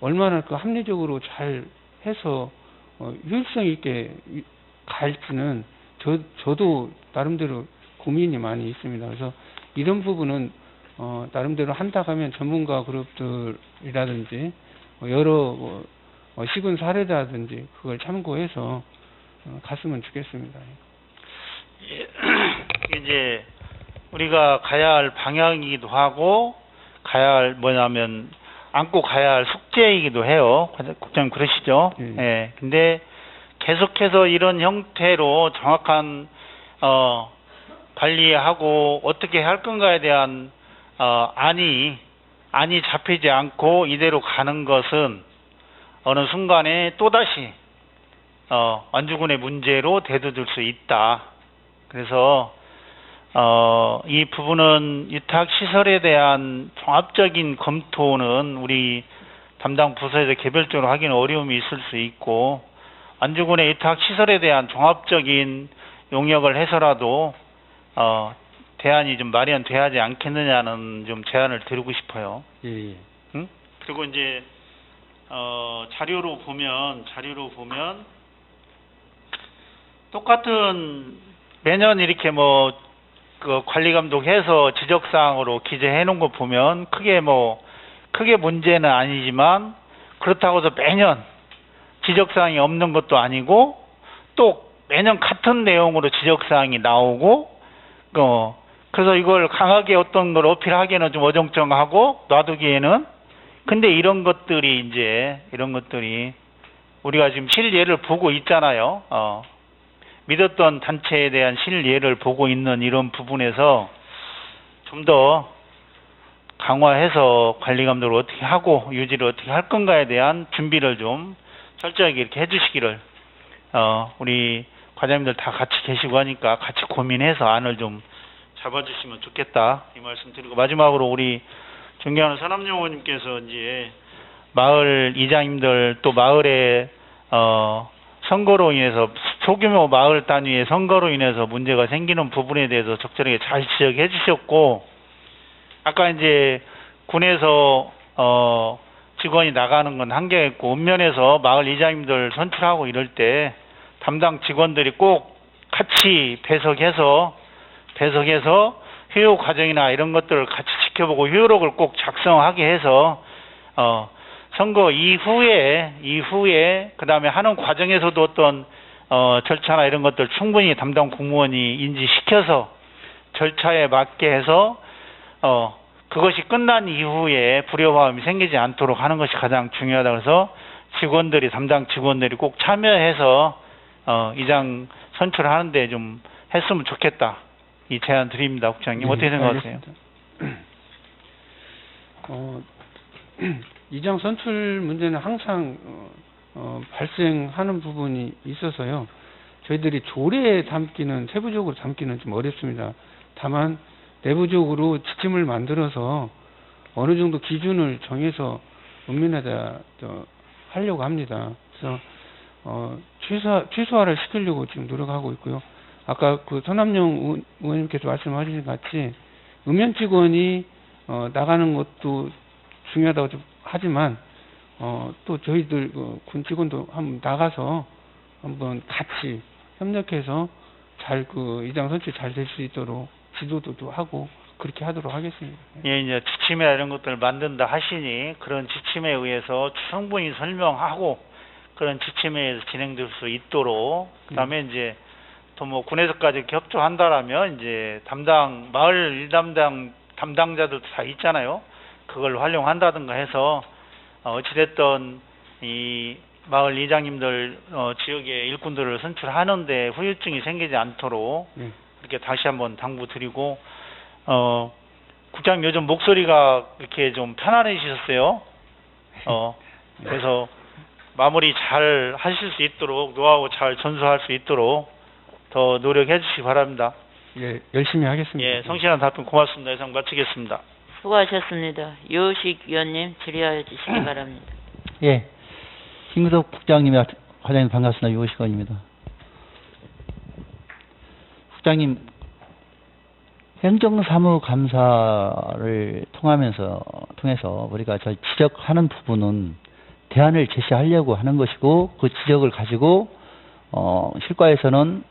얼마나 합리적으로 잘 해서 효율성 있게 갈지는 저도 나름대로 고민이 많이 있습니다. 그래서 이런 부분은 나름대로 한다 하면 전문가 그룹들이라든지 여러 시군 사례라든지 그걸 참고해서 갔으면 좋겠습니다. 예, 이제 우리가 가야 할 방향이기도 하고 가야 할 안고 가야 할 숙제이기도 해요. 국장님 그러시죠? 예. 근데 계속해서 이런 형태로 정확한 관리하고 어떻게 할 건가에 대한 안이 잡히지 않고 이대로 가는 것은 어느 순간에 또다시 완주군의 문제로 대두될 수 있다. 그래서 이 부분은 위탁 시설에 대한 종합적인 검토는 우리 담당 부서에서 개별적으로 하기는 어려움이 있을 수 있고 완주군의 위탁 시설에 대한 종합적인 용역을 해서라도 대안이 좀 마련돼야 하지 않겠느냐는 좀 제안을 드리고 싶어요. 예. 응? 그리고 이제 자료로 보면 똑같은 매년 이렇게 그 관리 감독해서 지적 사항으로 기재해 놓은 거 보면 크게 문제는 아니지만 그렇다고 해서 매년 지적 사항이 없는 것도 아니고 또 매년 같은 내용으로 지적사항이 나오고, 그래서 이걸 강하게 어떤 걸 어필하기에는 좀 어정쩡하고 놔두기에는, 근데 이런 것들이 우리가 지금 실예를 보고 있잖아요. 믿었던 단체에 대한 실예를 보고 있는 이런 부분에서 좀 더 강화해서 관리 감독을 어떻게 하고 유지를 어떻게 할 건가에 대한 준비를 좀 철저하게 이렇게 해주시기를, 우리 과장님들 다 같이 계시고 하니까 같이 고민해서 안을 좀 잡아주시면 좋겠다, 이 말씀 드리고, 마지막으로 우리 존경하는 서남용 의원님께서 이제 마을 이장님들 또 마을에 선거로 인해서 소규모 마을 단위의 선거로 인해서 문제가 생기는 부분에 대해서 적절하게 잘 지적해 주셨고, 아까 이제 군에서 직원이 나가는 건 한계가 있고 읍면에서 마을 이장님들 선출하고 이럴 때 담당 직원들이 꼭 같이 배석해서 휴요 과정이나 이런 것들을 같이 지켜보고 휴요록을 꼭 작성하게 해서 선거 이후에 그다음에 하는 과정에서도 어떤 절차나 이런 것들 충분히 담당 공무원이 인지시켜서 절차에 맞게 해서 그것이 끝난 이후에 불협화음이 생기지 않도록 하는 것이 가장 중요하다. 그래서 담당 직원들이 꼭 참여해서 이장 선출하는데 좀 했으면 좋겠다, 이 제안 드립니다. 국장님, 어떻게 생각하세요? 이장 선출 문제는 항상 발생하는 부분이 있어서요. 저희들이 조례에 담기는, 세부적으로 담기는 좀 어렵습니다. 다만 내부적으로 지침을 만들어서 어느 정도 기준을 정해서 은밀하다 하려고 합니다. 그래서 최소화를 시키려고 지금 노력하고 있고요. 아까 그 서남용 의원님께서 말씀하신 것 같이 읍면 직원이 나가는 것도 중요하다고 좀 하지만 또 저희들 군 직원도 한번 나가서 한번 같이 협력해서 잘 이장 선출 잘 될 수 있도록 지도도 하고 그렇게 하도록 하겠습니다. 예, 이제 지침이나 이런 것들을 만든다 하시니 그런 지침에 의해서 충분히 설명하고 그런 지침에 의해서 진행될 수 있도록, 그다음에 이제 또 뭐 군에서까지 협조한다라면 이제 마을 담당자들도 다 있잖아요. 그걸 활용한다든가 해서 어찌됐든 이 마을 이장님들 지역의 일꾼들을 선출하는데 후유증이 생기지 않도록 그렇게 다시 한번 당부드리고, 국장님 요즘 목소리가 이렇게 좀 편안해지셨어요. 그래서 마무리 잘 하실 수 있도록, 노하우 잘 전수할 수 있도록 더 노력해 주시기 바랍니다. 예, 열심히 하겠습니다. 예, 성실한 답변 고맙습니다. 이상 마치겠습니다. 수고하셨습니다. 유호식 위원님 질의하여 주시기 바랍니다. 예, 김구덕 국장님, 과장님 반갑습니다. 유호식 의원입니다. 국장님, 행정사무감사를 통해서 우리가 저 지적하는 부분은 대안을 제시하려고 하는 것이고, 그 지적을 가지고 실과에서는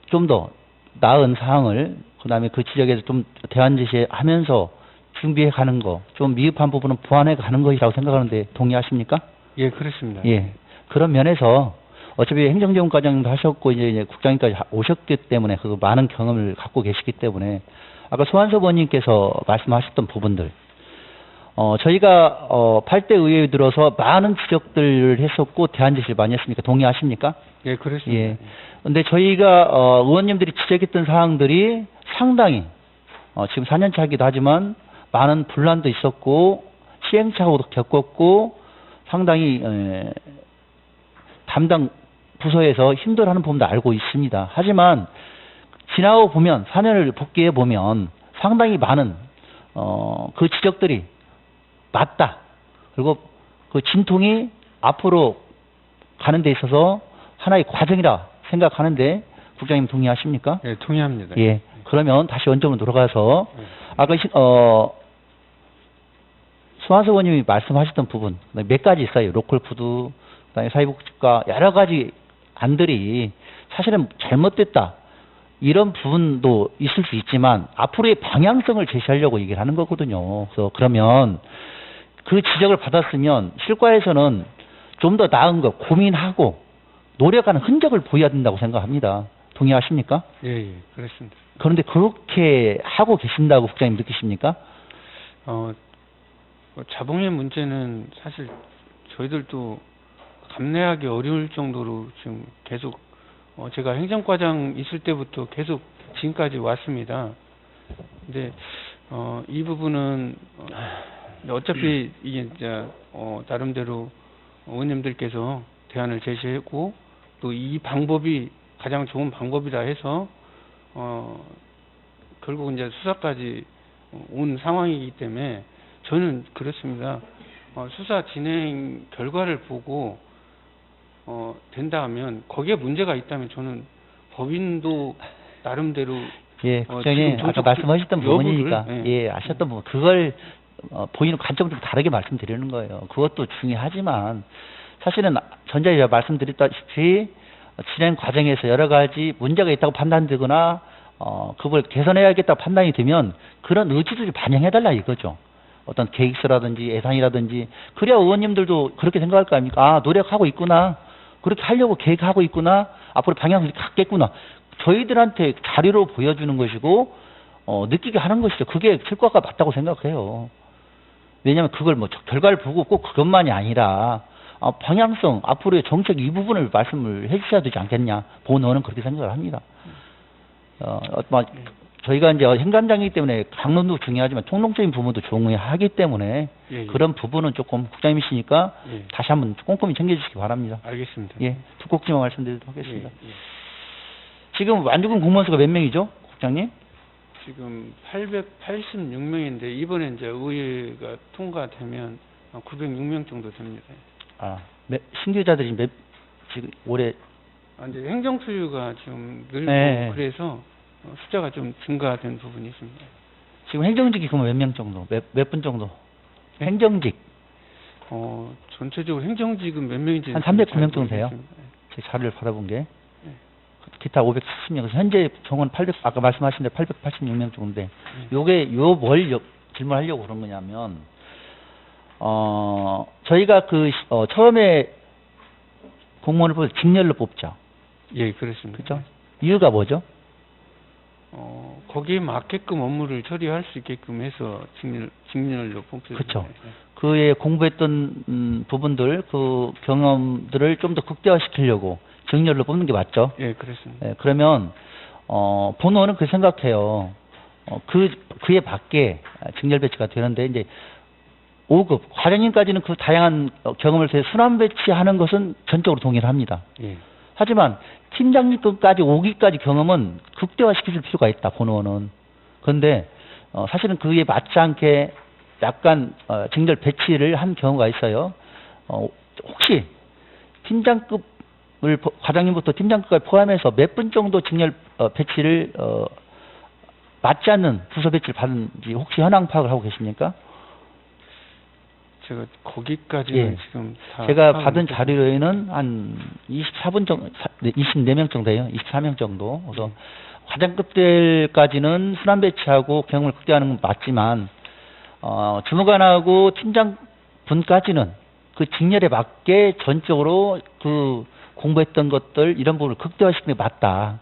좀 더 나은 사항을, 그다음에 그 지적에서 좀 대안 제시하면서 준비해 가는 거, 좀 미흡한 부분은 보완해 가는 것이라고 생각하는데 동의하십니까? 예, 그렇습니다. 예. 그런 면에서 어차피 행정지원과장도 하셨고 이제 국장님까지 오셨기 때문에 그 많은 경험을 갖고 계시기 때문에 아까 소환섭 의원님께서 말씀하셨던 부분들, 저희가 8대 의회에 들어서 많은 지적들을 했었고 대안 제시를 많이 했으니까 동의하십니까? 예, 그렇습니다. 예. 근데 저희가 의원님들이 지적했던 사항들이 상당히 지금 4년 차이기도 하지만 많은 분란도 있었고 시행착오도 겪었고 상당히 담당 부서에서 힘들어하는 부분도 알고 있습니다. 하지만 지나고 보면 4년을 복귀해 보면 상당히 많은 그 지적들이 맞다. 그리고 그 진통이 앞으로 가는 데 있어서 하나의 과정이라 생각하는데 국장님 동의하십니까? 예, 동의합니다. 예. 그러면 다시 원점으로 돌아가서 아까 수환석 의원님이 말씀하셨던 부분 몇 가지 있어요. 로컬 푸드, 그다음에 사회복지과 여러 가지 안들이 사실은 잘못됐다. 이런 부분도 있을 수 있지만 앞으로의 방향성을 제시하려고 얘기를 하는 거거든요. 그래서 그러면 그 지적을 받았으면 실과에서는 좀 더 나은 거 고민하고 노력하는 흔적을 보여야 된다고 생각합니다. 동의하십니까? 예, 예, 그렇습니다. 그런데 그렇게 하고 계신다고 국장님 느끼십니까? 자봉의 문제는 사실 저희들도 감내하기 어려울 정도로 지금 계속 제가 행정과장 있을 때부터 계속 지금까지 왔습니다. 근데 이 부분은 어차피 이게 이제 나름대로 의원님들께서 대안을 제시했고 또 이 방법이 가장 좋은 방법이다 해서 결국 이제 수사까지 온 상황이기 때문에 저는 그렇습니다. 수사 진행 결과를 보고 된다 하면 거기에 문제가 있다면 저는 법인도 나름대로 예, 국장님 지금 아까 말씀하셨던 여부를- 부분이니까 예. 예, 아셨던 부분 그걸 보이는 관점 좀 다르게 말씀드리는 거예요. 그것도 중요하지만 사실은 전자에 제가 말씀드렸다시피 진행 과정에서 여러 가지 문제가 있다고 판단되거나 그걸 개선해야겠다고 판단이 되면 그런 의지들을 반영해달라 이거죠. 어떤 계획서라든지 예산이라든지 그래야 의원님들도 그렇게 생각할 거 아닙니까? 아, 노력하고 있구나. 그렇게 하려고 계획하고 있구나. 앞으로 방향을 갖겠구나. 저희들한테 자료로 보여주는 것이고 느끼게 하는 것이죠. 그게 실과가 맞다고 생각해요. 왜냐하면 그걸 뭐 결과를 보고 꼭 그것만이 아니라 방향성, 앞으로의 정책 이 부분을 말씀을 해주셔야 되지 않겠냐. 본원은 그렇게 생각을 합니다. 저희가 이제 행감장이기 때문에 강론도 중요하지만 총론적인 부분도 중요하기 때문에 예, 예. 그런 부분은 조금 국장님이시니까 예. 다시 한번 꼼꼼히 챙겨주시기 바랍니다. 알겠습니다. 예, 두 꼭지만 말씀드리도록 하겠습니다. 예, 예. 지금 완주군 공무원 수가 몇 명이죠, 국장님? 지금 886명인데 이번에 이제 의회가 통과되면 906명 정도 됩니다. 신규자들이 지금 올해 이제 행정 수요가 좀 늘고 네. 그래서 숫자가 좀 증가된 부분이 있습니다. 지금 행정직이 그러면 몇 명 정도, 몇 분 정도? 네? 행정직 전체적으로 행정직은 몇 명인지 한 잘 309명 정도 돼요? 모르겠습니다. 제 자료를 받아본 게 네. 기타 570명. 현재 정원 800 아까 말씀하신 대로 886명 정도인데 네. 요게 뭘 질문하려고 그런 거냐면 저희가 처음에 공무원을 뽑을 때 직렬로 뽑죠. 예, 그렇습니다. 그렇죠? 이유가 뭐죠? 거기에 맞게끔 업무를 처리할 수 있게끔 해서 직렬로 뽑습니다. 그쵸. 그에 공부했던 부분들, 그 경험들을 좀 더 극대화시키려고 직렬로 뽑는 게 맞죠? 예, 그렇습니다. 예, 그러면 본원은 그 생각해요. 그에 맞게 직렬 배치가 되는데 이제 5급 과장님까지는 그 다양한 경험을 통해 순환 배치하는 것은 전적으로 동의를 합니다. 예. 하지만 팀장님급까지 5기까지 경험은 극대화시킬 필요가 있다, 본원은. 그런데 사실은 그에 맞지 않게 약간 직렬 배치를 한 경우가 있어요. 혹시 팀장급을 과장님부터 팀장급까지 포함해서 몇 분 정도 직렬 배치를 맞지 않는 부서 배치를 받은지 혹시 현황 파악을 하고 계십니까? 제가 거기까지는 예. 지금 다 제가 파악을 받은 못해서- 자료에는 한 24분 정도, 24명 정도예요. 24명 정도. 그래서 과장급들까지는 순환 배치하고 경험을 극대화하는 건 맞지만 주무관하고 팀장분까지는 그 직렬에 맞게 전적으로 그 공부했던 것들 이런 부분을 극대화시키는 게 맞다.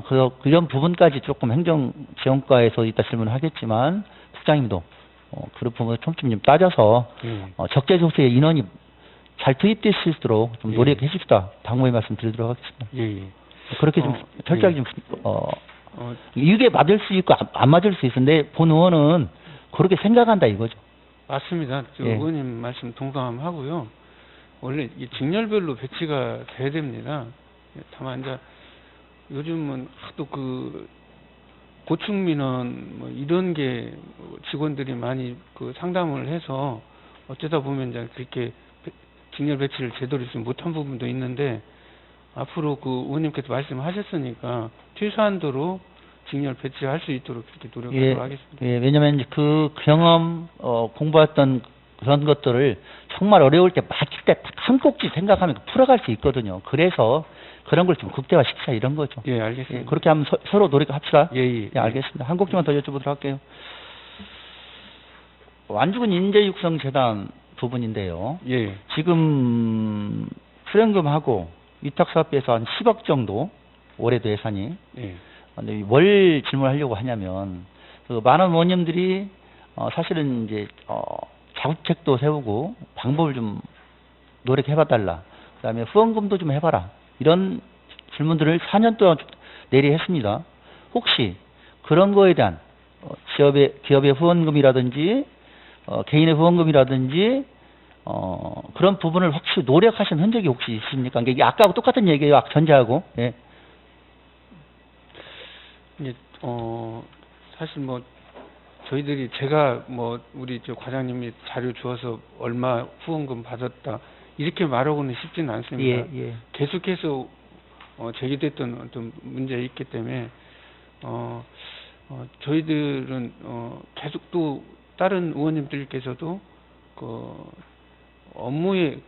그래서 그런 부분까지 조금 행정지원과에서 이따 질문을 하겠지만 국장님도 그런 부분을 촘촘히 좀 따져서 예. 적재조사에 인원이 잘 투입될 수 있도록 좀 예. 노력해 주십사. 당부의 말씀 드리도록 하겠습니다. 예, 예. 그렇게 좀 철저하게 예. 좀 이게 맞을 수 있고 안 맞을 수 있는데 본 의원은 그렇게 생각한다 이거죠. 맞습니다. 저 예. 의원님 말씀 동감하고요. 원래 이 직렬별로 배치가 돼야 됩니다. 다만 이제 요즘은 하도 그 고충 민원 뭐 이런 게 직원들이 많이 그 상담을 해서 어쩌다 보면 이제 그렇게 직렬 배치를 제대로 좀 못한 부분도 있는데 앞으로 그 의원님께서 말씀하셨으니까 최소한도로 직렬 배치할 수 있도록 그렇게 노력하도록 하겠습니다. 예, 왜냐면 이제 그 경험 공부했던 그런 것들을 정말 어려울 때 맞출 때 딱 한 꼭지 생각하면 풀어갈 수 있거든요. 그래서 그런 걸 좀 극대화시키자 이런 거죠. 예, 예, 알겠습니다. 그렇게 하면 서로 노력합시다. 예, 예. 예, 알겠습니다. 한 곡지만 더 여쭤보도록 할게요. 완주군 인재육성재단 부분인데요. 예. 지금 수령금하고 위탁사업비에서 한 10억 정도 올해도 예산이. 예. 근데 뭘 질문하려고 하냐면 그 많은 의원님들이 사실은 이제 자구책도 세우고 방법을 좀 노력해봐달라. 그다음에 후원금도 좀 해봐라. 이런 질문들을 4년 동안 내리했습니다. 혹시 그런 거에 대한 기업의 후원금이라든지 개인의 후원금이라든지 그런 부분을 혹시 노력하신 흔적이 혹시 있습니까? 이게 아까하고 똑같은 얘기예요. 전제하고. 예. 이제 사실 뭐 저희들이 제가 뭐 우리 저 과장님이 자료 주어서 얼마 후원금 받았다 이렇게 말하고는 쉽지는 않습니다. 예. 계속해서 제기됐던 어떤 문제가 있기 때문에 저희들은 계속 또 다른 의원님들께서도 그 업무에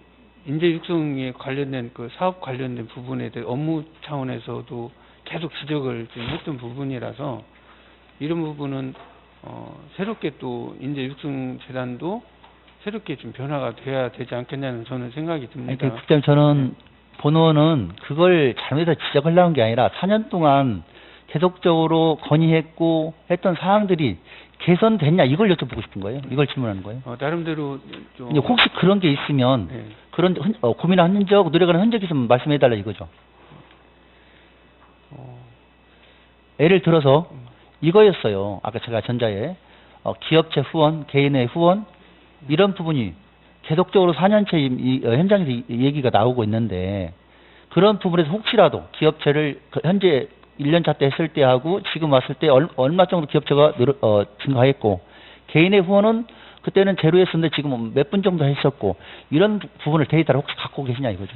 인재 육성에 관련된 그 사업 관련된 부분에 대해 업무 차원에서도 계속 지적을 좀 했던 부분이라서 이런 부분은 새롭게 또 인재 육성 재단도 새롭게 좀 변화가 돼야 되지 않겠냐는 저는 생각이 듭니다. 아니, 국장님 저는 본원은 그걸 잘못해서 지적하려는 게 아니라 4년 동안 계속적으로 건의했고 했던 사항들이 개선됐냐 이걸 여쭤보고 싶은 거예요. 이걸 질문하는 거예요. 나름대로 좀 이제 혹시 그런 게 있으면 네. 그런 고민한 흔적, 노력하는 흔적이 있으면 말씀해달라 이거죠. 예를 들어서 이거였어요. 아까 제가 전자에 기업체 후원, 개인의 후원 이런 부분이 계속적으로 4년째 현장에서 얘기가 나오고 있는데 그런 부분에서 혹시라도 기업체를 현재 1년차 때 했을 때하고 지금 왔을 때 얼마 정도 기업체가 증가했고 개인의 후원은 그때는 제로였었는데 지금은 몇 분 정도 했었고 이런 부분을 데이터를 혹시 갖고 계시냐 이거죠.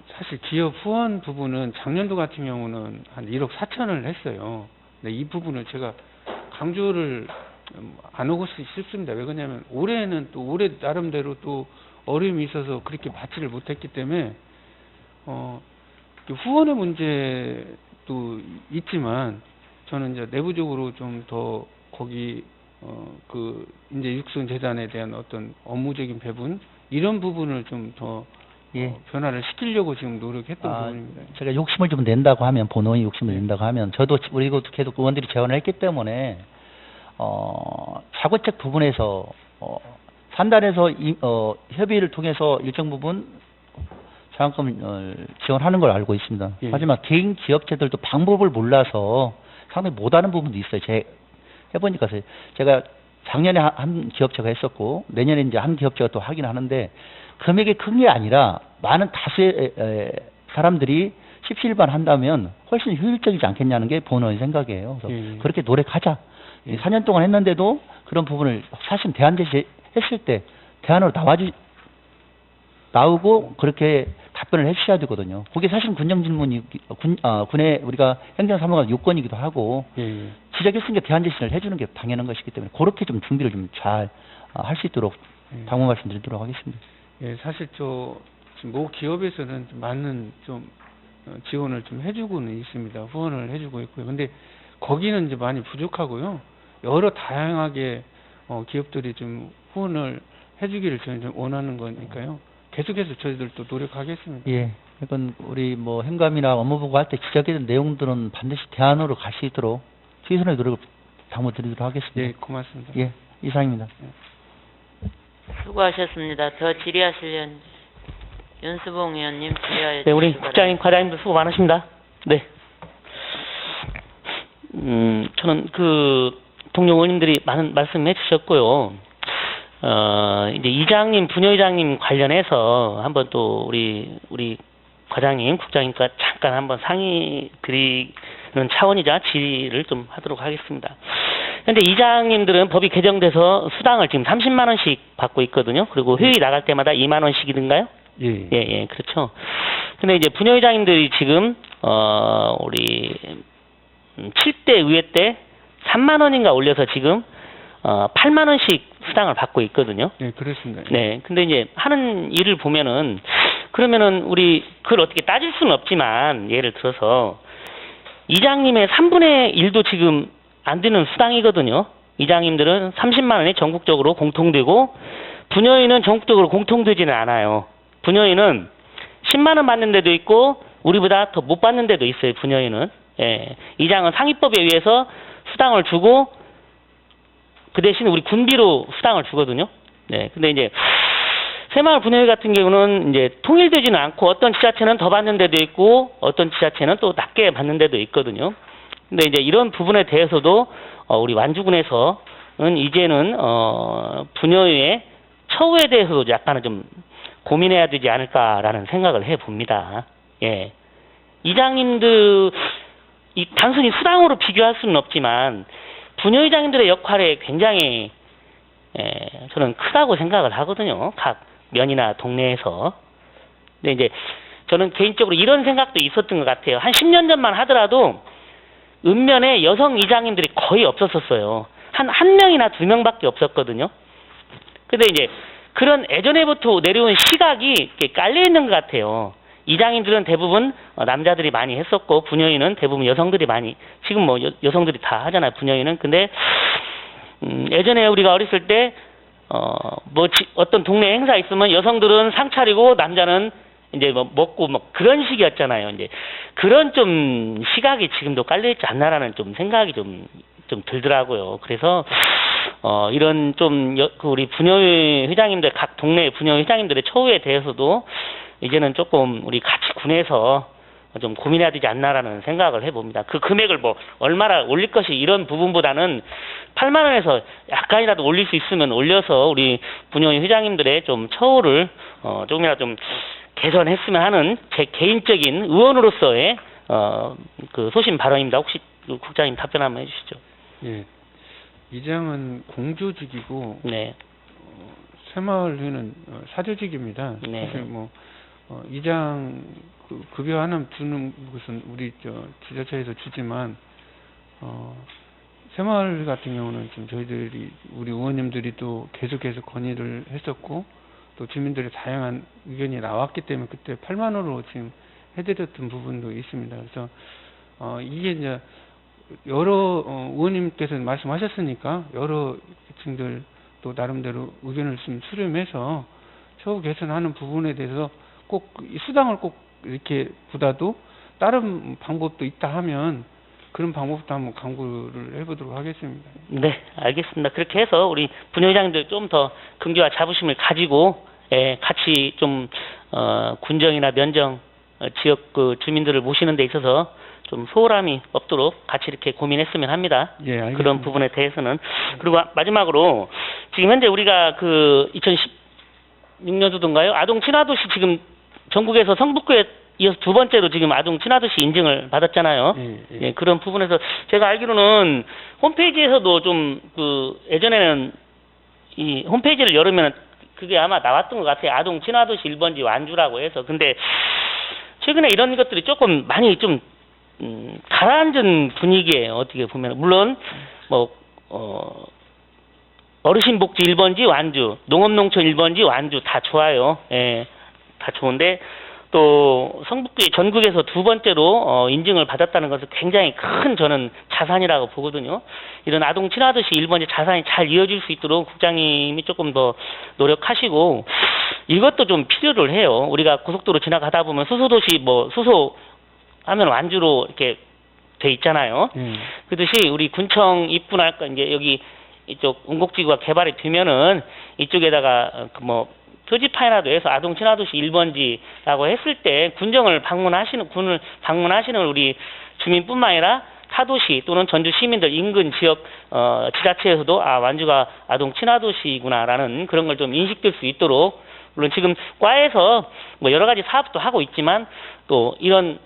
사실 기업 후원 부분은 작년도 같은 경우는 한 1억 4천을 했어요. 근데 이 부분을 제가 강조를 안 하고 싶습니다. 왜 그러냐면 올해는 또 올해 나름대로 또 어려움이 있어서 그렇게 받지를 못했기 때문에 후원의 문제도 있지만 저는 이제 내부적으로 좀 더 거기 그 이제 육성 재단에 대한 어떤 업무적인 배분 이런 부분을 좀 더 예. 변화를 시키려고 지금 노력했던 부분입니다. 제가 욕심을 좀 낸다고 하면 본원이 욕심을 낸다고 하면 저도 우리도 계속 의원들이 제안을 했기 때문에 자구책 부분에서 산단에서 협의를 통해서 일정 부분 장학금을 지원하는 걸 알고 있습니다. 예. 하지만 개인 기업체들도 방법을 몰라서 상당히 못하는 부분도 있어요. 해보니까 제가 작년에 한 기업체가 했었고 내년에 이제 한 기업체가 또 하긴 하는데 금액이 큰 게 아니라 많은 다수의 사람들이 17반 한다면 훨씬 효율적이지 않겠냐는 게 본원의 생각이에요. 그래서 예. 그렇게 노력하자. 4년 동안 했는데도 그런 부분을 사실 대안 제시했을 때 대안으로 나오고 그렇게 답변을 해주셔야 되거든요. 그게 사실 군정 질문이 군의 우리가 행정사무관 요건이기도 하고 예. 지적했으니까 대안 제시를 해주는 게 당연한 것이기 때문에 그렇게 좀 준비를 좀 잘 할 수 있도록 당부 말씀드리도록 하겠습니다. 예, 사실 지금 모 기업에서는 좀 많은 좀 지원을 좀 해주고는 있습니다. 후원을 해주고 있고요. 근데 거기는 이제 많이 부족하고요. 여러 다양하게 기업들이 좀 후원을 해주기를 저는 좀 원하는 거니까요. 계속해서 저희들도 노력하겠습니다. 예. 이건 우리 뭐 행감이나 업무보고 할 때 지적했던 내용들은 반드시 대안으로 갈 수 있도록 최선의 노력을 당부드리도록 하겠습니다. 예, 고맙습니다. 예, 이상입니다. 수고하셨습니다. 더 질의하실 윤수봉 의원님 질의하여 네, 우리 주시기 국장님, 바랍니다. 과장님도 수고 많으십니다. 네. 저는 동료 의원님들이 많은 말씀해 주셨고요. 이제 이장님, 부녀의장님 관련해서 한번 또 우리 과장님, 국장님과 잠깐 한번 상의 드리는 차원이자 질의를 좀 하도록 하겠습니다. 현재 이장님들은 법이 개정돼서 수당을 지금 30만 원씩 받고 있거든요. 그리고 회의 나갈 때마다 2만 원씩이든가요? 예, 그렇죠. 근데 이제 부녀의장님들이 지금 우리 7대 의회 때 3만 원인가 올려서 지금 8만 원씩 수당을 받고 있거든요. 네, 그렇습니다. 네. 근데 이제 하는 일을 보면은 그러면은 우리 그걸 어떻게 따질 수는 없지만 예를 들어서 이장님의 3분의 1도 지금 안 되는 수당이거든요. 이장님들은 30만 원이 전국적으로 공통되고 부녀회는 전국적으로 공통되지는 않아요. 분여인은 10만 원 받는 데도 있고 우리보다 더 못 받는 데도 있어요. 분여인은. 예. 이장은 상위법에 의해서 수당을 주고 그 대신 우리 군비로 수당을 주거든요. 네. 근데 이제 새마을 분여회 같은 경우는 이제 통일되지는 않고 어떤 지자체는 더 받는 데도 있고 어떤 지자체는 또 낮게 받는 데도 있거든요. 근데 이제 이런 부분에 대해서도 우리 완주군에서는 이제는 분여회의 처우에 대해서도 약간은 좀 고민해야 되지 않을까라는 생각을 해 봅니다. 예. 이장님들 단순히 수당으로 비교할 수는 없지만 분여회장님들의 역할이 굉장히 저는 크다고 생각을 하거든요. 각 면이나 동네에서. 근데 이제 저는 개인적으로 이런 생각도 있었던 것 같아요. 한 10년 전만 하더라도 읍면에 여성 이장님들이 거의 없었었어요. 한 명이나 2명밖에 없었거든요. 근데 이제 그런 예전에부터 내려온 시각이 이렇게 깔려 있는 것 같아요. 이장님들은 대부분 남자들이 많이 했었고 분여인은 대부분 여성들이 많이 지금 뭐 여성들이 다 하잖아요. 분여인은. 근데 예전에 우리가 어렸을 때 어떤 동네 행사 있으면 여성들은 상 차리고 남자는 이제 뭐 먹고 뭐 그런 식이었잖아요. 이제 그런 좀 시각이 지금도 깔려 있지 않나라는 좀 생각이 좀 들더라고요. 그래서 이런 좀 우리 분여회 회장님들 각 동네 분여회 회장님들의 처우에 대해서도 이제는 조금 우리 같이 군에서 좀 고민해야 되지 않나라는 생각을 해봅니다. 그 금액을 뭐 얼마나 올릴 것이 이런 부분보다는 8만 원에서 약간이라도 올릴 수 있으면 올려서 우리 분여회 회장님들의 좀 처우를 조금이라도 좀 개선했으면 하는 제 개인적인 의원으로서의 그 소신 발언입니다. 혹시 국장님 답변 한번 해주시죠. 예. 이장은 공조직이고 네. 새마을회는 사조직입니다. 네. 사실 뭐 이장 급여 하나 주는 것은 우리 지자체에서 주지만 새마을 같은 경우는 지금 저희들이 우리 의원님들이 또 계속해서 건의를 했었고 또 주민들의 다양한 의견이 나왔기 때문에 그때 8만 원으로 지금 해드렸던 부분도 있습니다. 그래서 이게 이제 여러 의원님께서 말씀하셨으니까 여러 층들 또 나름대로 의견을 좀 수렴해서 처우 개선하는 부분에 대해서 꼭 수당을 꼭 이렇게 보다도 다른 방법도 있다 하면 그런 방법도 한번 강구를 해보도록 하겠습니다. 네, 알겠습니다. 그렇게 해서 우리 분여회장님들 좀 더 긍지와 자부심을 가지고 같이 좀 군정이나 면정 지역 그 주민들을 모시는 데 있어서 좀 소홀함이 없도록 같이 이렇게 고민했으면 합니다. 예, 알겠습니다. 그런 부분에 대해서는. 그리고 마지막으로 지금 현재 우리가 그 2016년도인가요? 아동 친화도시 지금 전국에서 성북구에 이어서 두 번째로 지금 아동 친화도시 인증을 받았잖아요. 예, 그런 부분에서 제가 알기로는 홈페이지에서도 좀 그 예전에는 이 홈페이지를 열으면 그게 아마 나왔던 것 같아요. 아동 친화도시 1번지 완주라고 해서. 근데 최근에 이런 것들이 조금 많이 좀 가라앉은 분위기예요. 어떻게 보면 물론 뭐 어르신복지 1번지 완주, 농업농촌 1번지 완주 다 좋아요. 예, 다 좋은데 또 성북구에 전국에서 두 번째로 인증을 받았다는 것은 굉장히 큰 저는 자산이라고 보거든요. 이런 아동 친화도시 1번지 자산이 잘 이어질 수 있도록 국장님이 조금 더 노력하시고 이것도 좀 필요를 해요. 우리가 고속도로 지나가다 보면 수소도시 뭐 수소 하면 완주로 이렇게 돼 있잖아요. 그렇듯이 우리 군청 입분할까 이제 여기 이쪽 운곡지구가 개발이 되면은 이쪽에다가 그 뭐 표지판이라도 해서 아동 친화도시 1번지라고 했을 때 군을 방문하시는 우리 주민뿐만 아니라 타도시 또는 전주 시민들 인근 지역 지자체에서도 완주가 아동 친화도시구나라는 그런 걸 좀 인식될 수 있도록 물론 지금 과에서 뭐 여러 가지 사업도 하고 있지만 또 이런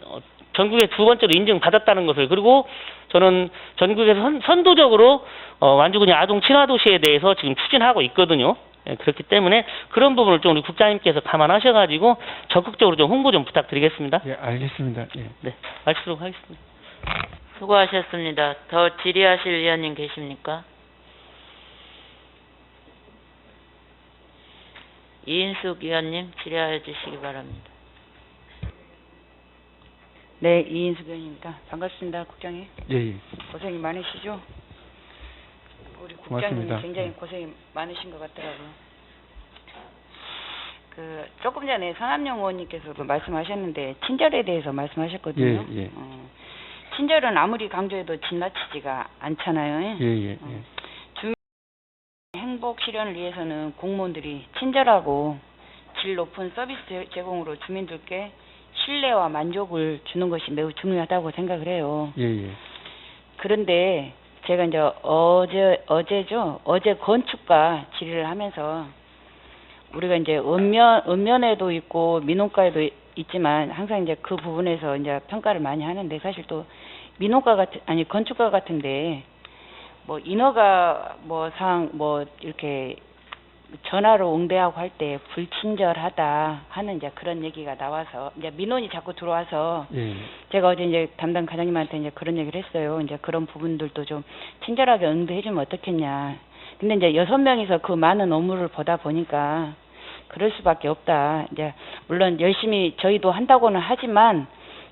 전국에 두 번째로 인증받았다는 것을 그리고 저는 전국에서 선도적으로 완주군이 아동 친화도시에 대해서 지금 추진하고 있거든요. 예, 그렇기 때문에 그런 부분을 좀 우리 국장님께서 감안하셔가지고 적극적으로 좀 홍보 좀 부탁드리겠습니다. 예, 알겠습니다. 예. 네, 마치도록 하겠습니다. 수고하셨습니다. 더 질의하실 위원님 계십니까? 이인숙 위원님 질의하여 주시기 바랍니다. 네, 이인숙 의원입니다. 반갑습니다, 국장님. 예. 고생이 많으시죠? 우리 고맙습니다. 국장님 굉장히 고생이 많으신 것 같더라고요. 그 조금 전에 서남용 의원님께서도 말씀하셨는데 친절에 대해서 말씀하셨거든요. 예, 예. 친절은 아무리 강조해도 지나치지가 않잖아요. 예, 예, 예. 주민 행복 실현을 위해서는 공무원들이 친절하고 질 높은 서비스 제공으로 주민들께 신뢰와 만족을 주는 것이 매우 중요하다고 생각을 해요. 예, 예. 그런데 제가 이제 어제 건축가 질의를 하면서 우리가 이제 읍면에도 있고 민원과에도 있지만 항상 이제 그 부분에서 이제 평가를 많이 하는데 사실 또 건축가 같은데 뭐 인허가 뭐 이렇게 전화로 응대하고 할 때 불친절하다 하는 이제 그런 얘기가 나와서 이제 민원이 자꾸 들어와서 예. 제가 어제 이제 담당 과장님한테 이제 그런 얘기를 했어요. 이제 그런 부분들도 좀 친절하게 응대해주면 어떻겠냐. 근데 이제 6명이서 그 많은 업무를 보다 보니까 그럴 수밖에 없다. 이제 물론 열심히 저희도 한다고는 하지만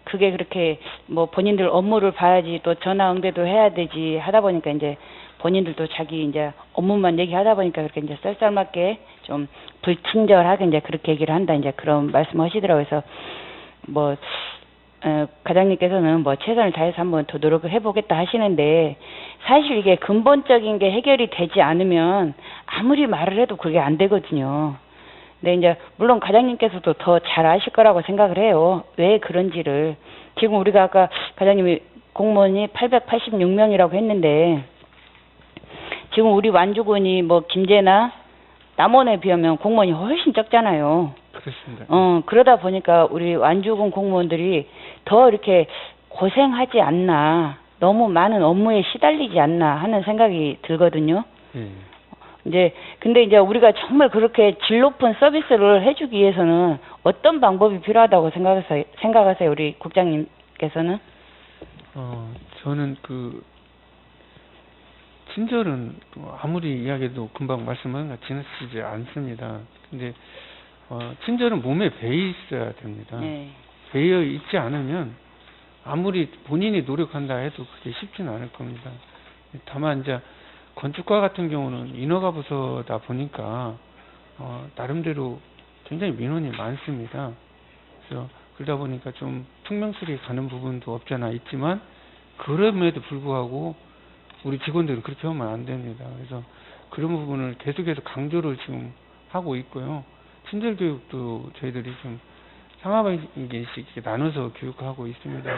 그게 그렇게 뭐 본인들 업무를 봐야지 또 전화 응대도 해야 되지 하다 보니까 이제 본인들도 자기 이제 업무만 얘기하다 보니까 그렇게 이제 쌀쌀맞게 좀 불친절하게 이제 그렇게 얘기를 한다 이제 그런 말씀하시더라고요. 그래서 뭐 과장님께서는 뭐 최선을 다해서 한번 더 노력을 해보겠다 하시는데 사실 이게 근본적인 게 해결이 되지 않으면 아무리 말을 해도 그게 안 되거든요. 근데 이제 물론 과장님께서도 더 잘 아실 거라고 생각을 해요. 왜 그런지를. 지금 우리가 아까 과장님이 공무원이 886명이라고 했는데 지금 우리 완주군이 뭐 김제나 남원에 비하면 공무원이 훨씬 적잖아요. 그렇습니다. 그러다 보니까 우리 완주군 공무원들이 더 이렇게 고생하지 않나, 너무 많은 업무에 시달리지 않나 하는 생각이 들거든요. 예. 근데 이제 우리가 정말 그렇게 질 높은 서비스를 해주기 위해서는 어떤 방법이 필요하다고 생각하세요, 우리 국장님께서는? 저는 친절은 아무리 이야기해도 금방 말씀한 것 지나치지 않습니다. 근데 친절은 몸에 배어 있어야 됩니다. 네. 배어 있지 않으면 아무리 본인이 노력한다 해도 그게 쉽지는 않을 겁니다. 다만 이제 건축가 같은 경우는 인허가 부서다 보니까 나름대로 굉장히 민원이 많습니다. 그래서 그러다 보니까 좀 퉁명스레 가는 부분도 없잖아 있지만 그럼에도 불구하고 우리 직원들은 그렇게 하면 안 됩니다. 그래서 그런 부분을 계속해서 강조를 지금 하고 있고요. 친절 교육도 저희들이 좀 상하반기씩 나눠서 교육하고 있습니다.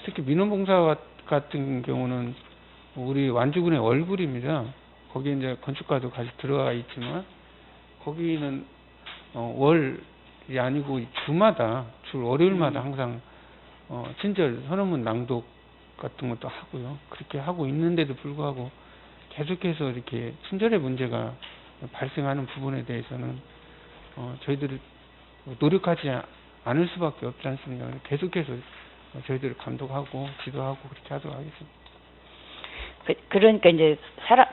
특히 민원봉사 같은 경우는 우리 완주군의 얼굴입니다. 거기에 이제 건축가도 같이 들어가 있지만 거기는 월이 아니고 주마다 주 월요일마다 항상 친절 선언문 낭독 같은 것도 하고요. 그렇게 하고 있는데도 불구하고 계속해서 이렇게 친절의 문제가 발생하는 부분에 대해서는 저희들이 노력하지 않을 수밖에 없지 않습니까? 계속해서 저희들을 감독하고 지도하고 그렇게 하도록 하겠습니다. 그러니까 이제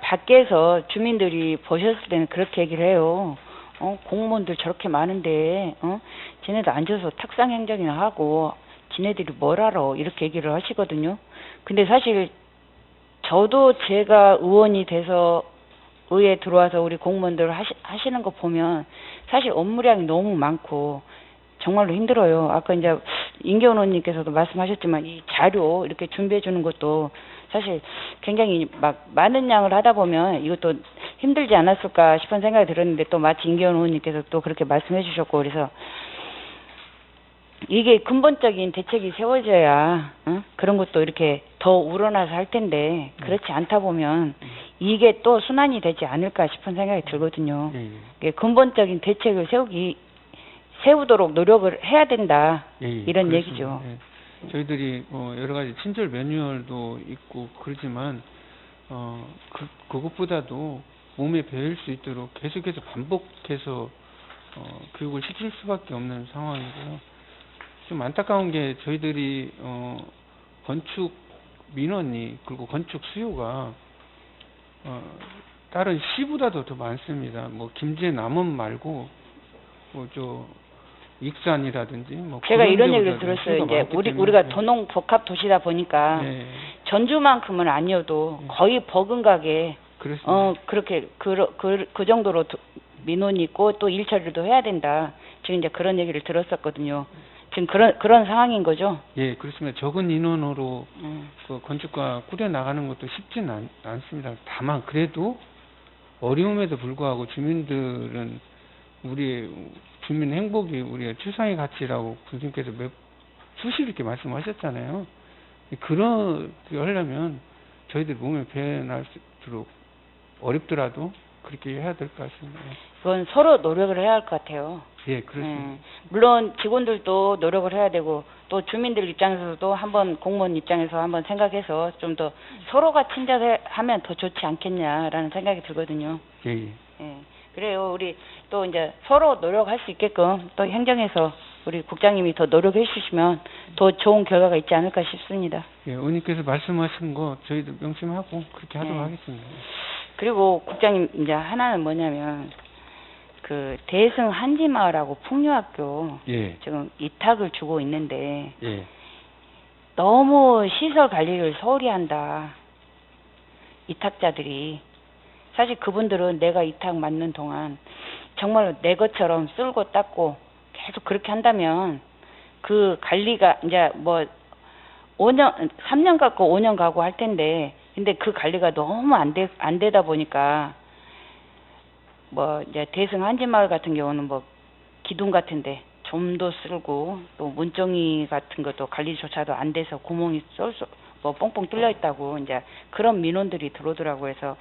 밖에서 주민들이 보셨을 때는 그렇게 얘기를 해요. 공무원들 저렇게 많은데 쟤네들 앉아서 탁상 행정이나 하고 지네들이 뭘 알아 이렇게 얘기를 하시거든요. 근데 사실 저도 제가 의원이 돼서 의회에 들어와서 우리 공무원들 하시는 거 보면 사실 업무량이 너무 많고 정말로 힘들어요. 아까 이제 임계원 의원님께서도 말씀하셨지만 이 자료 이렇게 준비해 주는 것도 사실 굉장히 막 많은 양을 하다 보면 이것도 힘들지 않았을까 싶은 생각이 들었는데 또 마치 임계원 의원님께서 또 그렇게 말씀해 주셨고 그래서 이게 근본적인 대책이 세워져야 그런 것도 이렇게 더 우러나서 할 텐데 그렇지 않다 보면 이게 또 순환이 되지 않을까 싶은 생각이 들거든요. 이게 근본적인 대책을 세우도록 노력을 해야 된다. 이런 그렇습니다. 얘기죠. 저희들이 여러 가지 친절 매뉴얼도 있고 그러지만 그것보다도 몸에 배일 수 있도록 계속해서 반복해서 교육을 시킬 수밖에 없는 상황이고요. 좀 안타까운 게 저희들이 건축 민원이 그리고 건축 수요가 다른 시보다도 더 많습니다. 뭐 김제 남원 말고 익산이라든지 뭐 제가 이런 얘기를 구룡대보다도 들었어요. 수요가 이제 많기 우리가 때문에. 도농 복합 도시다 보니까 전주만큼은 아니어도 거의 버금가게 그렇습니다. 그렇게 그 정도로 민원이 있고 또 일 처리도 해야 된다. 지금 이제 그런 얘기를 들었었거든요. 지금 그런 상황인 거죠? 예, 그렇습니다. 적은 인원으로 그 건축가 꾸려 나가는 것도 쉽지는 않습니다. 다만 그래도 어려움에도 불구하고 주민들은 우리 주민 행복이 우리의 최상의 가치라고 교수님께서 수시로 이렇게 말씀하셨잖아요. 그렇게 하려면 저희들 몸에 배어날수록 어렵더라도 그렇게 해야 될 것 같습니다. 그건 서로 노력을 해야 할 것 같아요. 예, 그렇습니다. 물론 직원들도 노력을 해야 되고 또 주민들 입장에서도 한번 공무원 입장에서 한번 생각해서 좀 더 서로가 친절하면 더 좋지 않겠냐라는 생각이 들거든요. 예, 예. 예. 그래요. 우리 또 이제 서로 노력할 수 있게끔 또 행정에서 우리 국장님이 더 노력해 주시면 더 좋은 결과가 있지 않을까 싶습니다. 예, 의원님께서 말씀하신 거 저희도 명심하고 그렇게 하도록 하겠습니다. 그리고 국장님 이제 하나는 뭐냐면 그 대승 한지마을하고 풍류학교 예, 지금 이탁을 주고 있는데 예, 너무 시설 관리를 소홀히 한다. 이탁자들이 사실 그분들은 내가 이탁 맡는 동안 정말로 내 것처럼 쓸고 닦고 계속 그렇게 한다면 그 관리가 이제 뭐 3년 갖고 5년 가고 할 텐데 근데 그 관리가 너무 안 되다 보니까 뭐 이제 대승 한지마을 같은 경우는 뭐 기둥 같은데 좀도 쓸고 또 문정이 같은 것도 관리조차도 안 돼서 구멍이 뭐 뻥뻥 뚫려 있다고 이제 그런 민원들이 들어오더라고 해서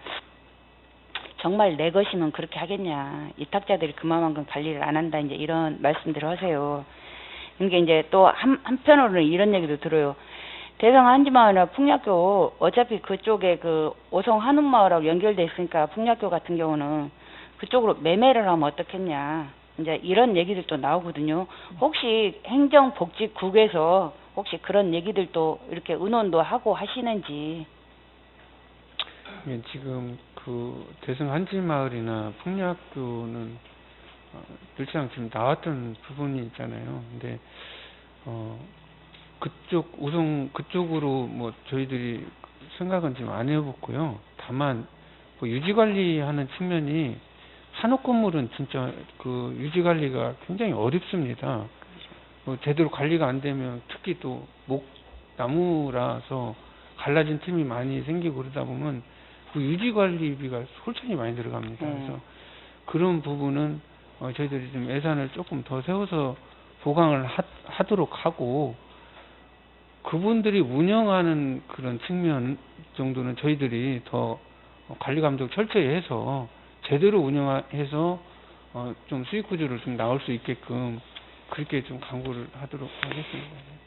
정말 내 것이면 그렇게 하겠냐. 이탁자들이 그만큼 관리를 안 한다. 이제 이런 말씀들을 하세요. 그러니까 이제 또 한편으로는 이런 얘기도 들어요. 대성 한지마을이나 풍약교 어차피 그쪽에 그 오성 한운마을하고 연결돼 있으니까 풍약교 같은 경우는 그쪽으로 매매를 하면 어떻겠냐. 이제 이런 얘기들도 나오거든요. 혹시 행정복지국에서 혹시 그런 얘기들도 이렇게 의논도 하고 하시는지. 예, 지금 그 대승 한지마을이나 풍류학교는 늘상 지금 나왔던 부분이 있잖아요. 근데 우선 그쪽으로 뭐 저희들이 생각은 지금 안 해봤고요. 다만 뭐 유지 관리하는 측면이 한옥 건물은 진짜 그 유지 관리가 굉장히 어렵습니다. 제대로 관리가 안 되면 특히 또 목나무라서 갈라진 틈이 많이 생기고 그러다 보면 그 유지 관리비가 솔직히 많이 들어갑니다. 그래서 그런 부분은 저희들이 좀 예산을 조금 더 세워서 보강을 하도록 하고 그분들이 운영하는 그런 측면 정도는 저희들이 더 관리 감독 철저히 해서 제대로 운영해서 좀 수익 구조를 좀 나올 수 있게끔 그렇게 좀 강구를 하도록 하겠습니다.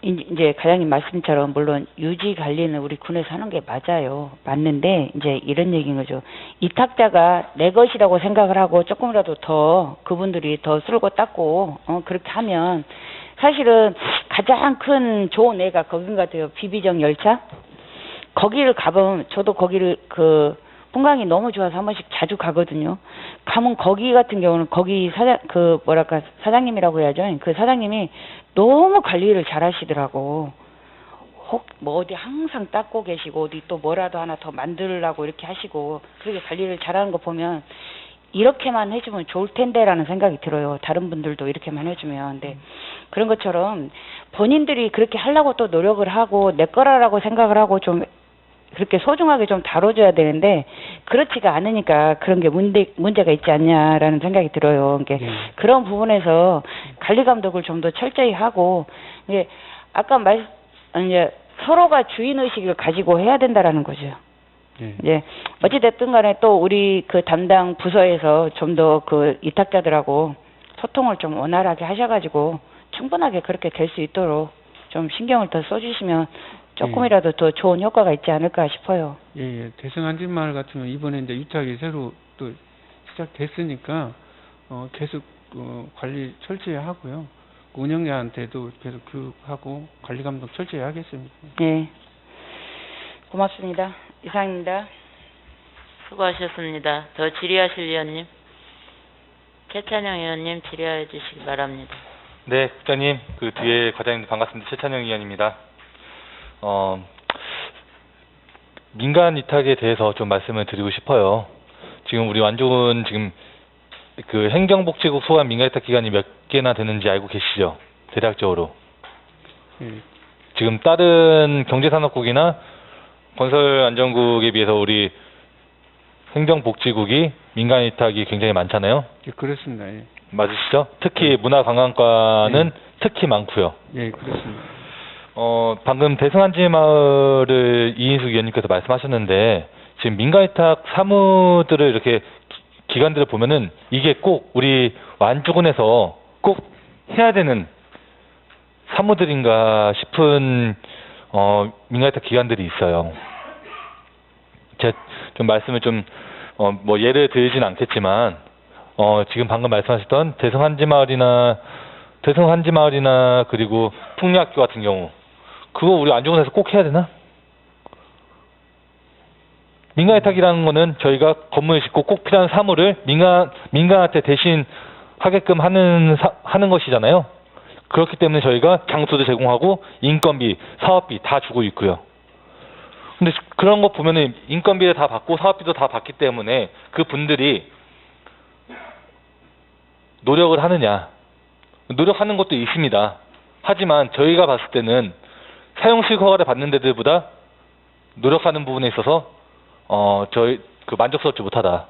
이제 과장님 말씀처럼 물론 유지 관리는 우리 군에서 하는 게 맞아요. 맞는데 이제 이런 얘기인 거죠. 이탁자가 내 것이라고 생각을 하고 조금이라도 더 그분들이 더 쓸고 닦고 그렇게 하면 사실은 가장 큰 좋은 애가 거긴 것 같아요. 비비정 열차. 거기를 가보면 저도 거기를 풍광이 너무 좋아서 한 번씩 자주 가거든요. 가면 거기 같은 경우는 거기 사장님이라고 해야죠. 그 사장님이 너무 관리를 잘 하시더라고. 뭐 어디 항상 닦고 계시고 어디 또 뭐라도 하나 더 만들려고 이렇게 하시고 그렇게 관리를 잘하는 거 보면 이렇게만 해주면 좋을 텐데라는 생각이 들어요. 다른 분들도 이렇게만 해주면. 근데 그런 것처럼 본인들이 그렇게 하려고 또 노력을 하고 내 거라고 생각을 하고 좀 그렇게 소중하게 좀 다뤄줘야 되는데 그렇지가 않으니까 그런 게 문제가 있지 않냐라는 생각이 들어요. 그러니까 그런 부분에서 관리 감독을 좀 더 철저히 하고 이제 아까 이제 서로가 주인 의식을 가지고 해야 된다라는 거죠. 예. 어찌 됐든 간에 또 우리 그 담당 부서에서 좀 더 그 이탁자들하고 소통을 좀 원활하게 하셔가지고 충분하게 그렇게 될 수 있도록 좀 신경을 더 써주시면 조금이라도 더 좋은 효과가 있지 않을까 싶어요. 예. 대승 한진마을 같은 경우 이번에 이제 유탁이 새로 또 시작됐으니까 계속 관리 철저히 하고요. 운영자한테도 계속 교육하고 관리 감독 철저히 하겠습니다. 네. 고맙습니다. 이상입니다. 수고하셨습니다. 더 질의하실 의원님. 최찬영 의원님 질의해 주시기 바랍니다. 네, 국장님, 그 뒤에 과장님도 반갑습니다. 최찬영 의원입니다. 민간 위탁에 대해서 좀 말씀을 드리고 싶어요. 지금 우리 완주군 지금 그 행정복지국 소관 민간위탁 기관이 몇 개나 되는지 알고 계시죠? 대략적으로. 예, 지금 다른 경제산업국이나 건설안전국에 비해서 우리 행정복지국이 민간위탁이 굉장히 많잖아요. 예, 그렇습니다. 예, 맞으시죠? 특히 문화관광과는 특히 많고요. 예, 그렇습니다. 방금 대승한지마을을 이인숙 위원님께서 말씀하셨는데 지금 민간위탁 사무들을 이렇게 기관들을 보면은 이게 꼭 우리 완주군에서 꼭 해야 되는 사무들인가 싶은 민간위탁 기관들이 있어요. 제가 좀 말씀을 좀 뭐 예를 들진 않겠지만 지금 방금 말씀하셨던 대승한지마을이나 그리고 풍류학교 같은 경우 그거 우리 안주군에서 꼭 해야 되나? 민간위탁이라는 거는 저희가 건물을 짓고 꼭 필요한 사무를 민간한테 대신 하게끔 하는 것이잖아요. 그렇기 때문에 저희가 장소도 제공하고 인건비, 사업비 다 주고 있고요. 근데 그런 거 보면은 인건비를 다 받고 사업비도 다 받기 때문에 그 분들이 노력을 하느냐? 노력하는 것도 있습니다. 하지만 저희가 봤을 때는 사용식 허가를 받는 데들보다 노력하는 부분에 있어서 저희 만족스럽지 못하다.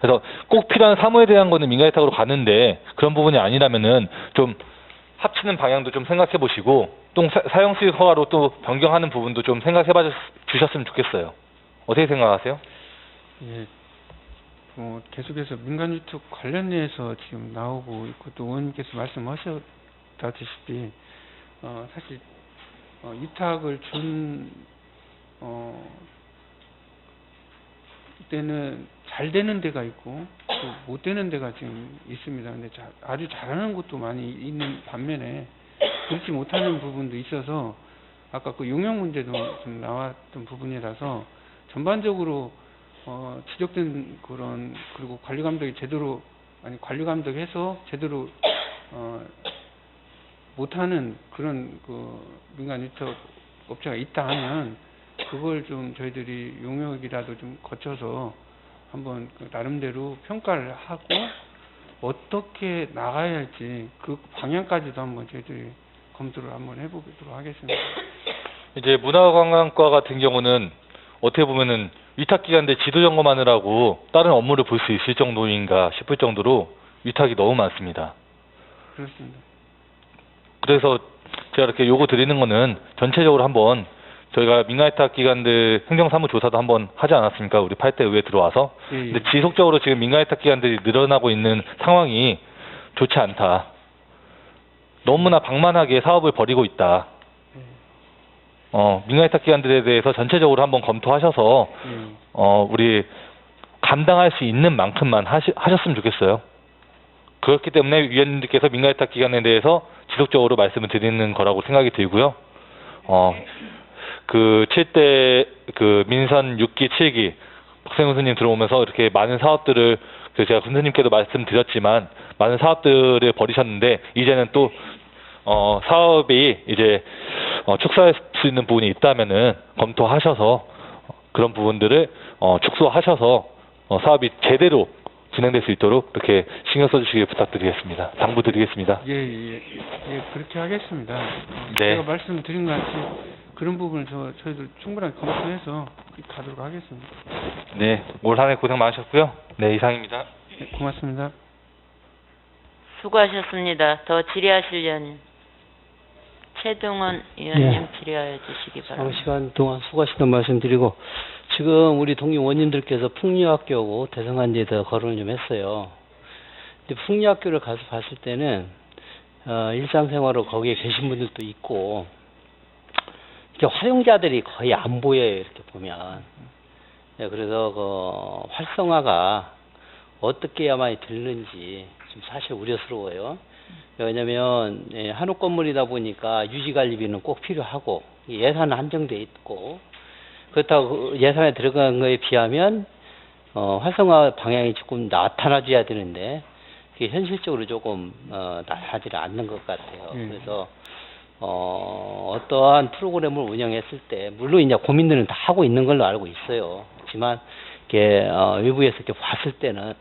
그래서 꼭 필요한 사무에 대한 거는 민간위탁으로 가는데 그런 부분이 아니라면은 좀 합치는 방향도 좀 생각해 보시고 또 사용식 허가로 또 변경하는 부분도 좀 생각해 봐 주셨으면 좋겠어요. 어떻게 생각하세요? 예, 계속해서 민간위탁 관련해서 지금 나오고 있고 또 의원님께서 말씀하셨다시피 사실 위탁을 준 때는 잘 되는 데가 있고 또 못 되는 데가 지금 있습니다. 근데 아주 잘하는 곳도 많이 있는 반면에 그렇지 못하는 부분도 있어서 아까 그 용역 문제도 좀 나왔던 부분이라서 전반적으로 지적된 그런 그리고 관리 감독이 제대로 관리 감독해서 제대로 못하는 그런 그 민간 위탁 업체가 있다 하면 그걸 좀 저희들이 용역이라도 좀 거쳐서 한번 나름대로 평가를 하고 어떻게 나가야 할지 그 방향까지도 한번 저희들이 검토를 한번 해보도록 하겠습니다. 이제 문화관광과 같은 경우는 어떻게 보면은 위탁기관들 지도 점검하느라고 다른 업무를 볼 수 있을 정도인가 싶을 정도로 위탁이 너무 많습니다. 그렇습니다. 그래서 제가 이렇게 요구 드리는 거는 전체적으로 한번 저희가 민간위탁 기관들 행정사무조사도 한번 하지 않았습니까? 우리 8대 의회 들어와서. 예, 예. 근데 지속적으로 지금 민간위탁 기관들이 늘어나고 있는 상황이 좋지 않다. 너무나 방만하게 사업을 벌이고 있다. 민간위탁 기관들에 대해서 전체적으로 한번 검토하셔서 우리 감당할 수 있는 만큼만 하셨으면 좋겠어요. 그렇기 때문에 위원님들께서 민간위탁 기관에 대해서 지속적으로 말씀을 드리는 거라고 생각이 들고요. 그 7대 그 민선 6기 7기 박생훈 스님 들어오면서 이렇게 많은 사업들을 제가 군수님께도 말씀드렸지만 많은 사업들을 벌이셨는데 이제는 또 사업이 이제 축소할 수 있는 부분이 있다면은 검토하셔서 그런 부분들을 축소하셔서 사업이 제대로 진행될 수 있도록 이렇게 신경 써주시길 부탁드리겠습니다. 당부드리겠습니다. 예, 그렇게 하겠습니다. 네. 제가 말씀드린 것 같이 그런 부분을 저희들 충분하게 검토해서 가도록 하겠습니다. 네, 올 한 해 고생 많으셨고요. 네, 이상입니다. 네, 고맙습니다. 수고하셨습니다. 더 질의하실 의원님. 최동원 의원님 질의하여 주시기 바랍니다. 시간 동안 수고하셨던 말씀드리고 지금 우리 동료 원님들께서 풍류학교하고 대성한지에서 거론을 좀 했어요. 근데 풍류학교를 가서 봤을 때는 일상생활로 거기에 계신 분들도 있고 이렇게 활용자들이 거의 안 보여요. 이렇게 보면. 네, 그래서 그 활성화가 어떻게 해야만이 되는지 좀 사실 우려스러워요. 왜냐면 한옥 건물이다 보니까 유지관리비는 꼭 필요하고 예산은 한정돼 있고 그렇다고 예산에 들어간 거에 비하면 활성화 방향이 조금 나타나줘야 되는데 그게 현실적으로 조금 나타나지 않는 것 같아요. 그래서 어떠한 프로그램을 운영했을 때 물론 이제 고민들은 다 하고 있는 걸로 알고 있어요. 그렇지만 이게 외부에서 이렇게 봤을 때는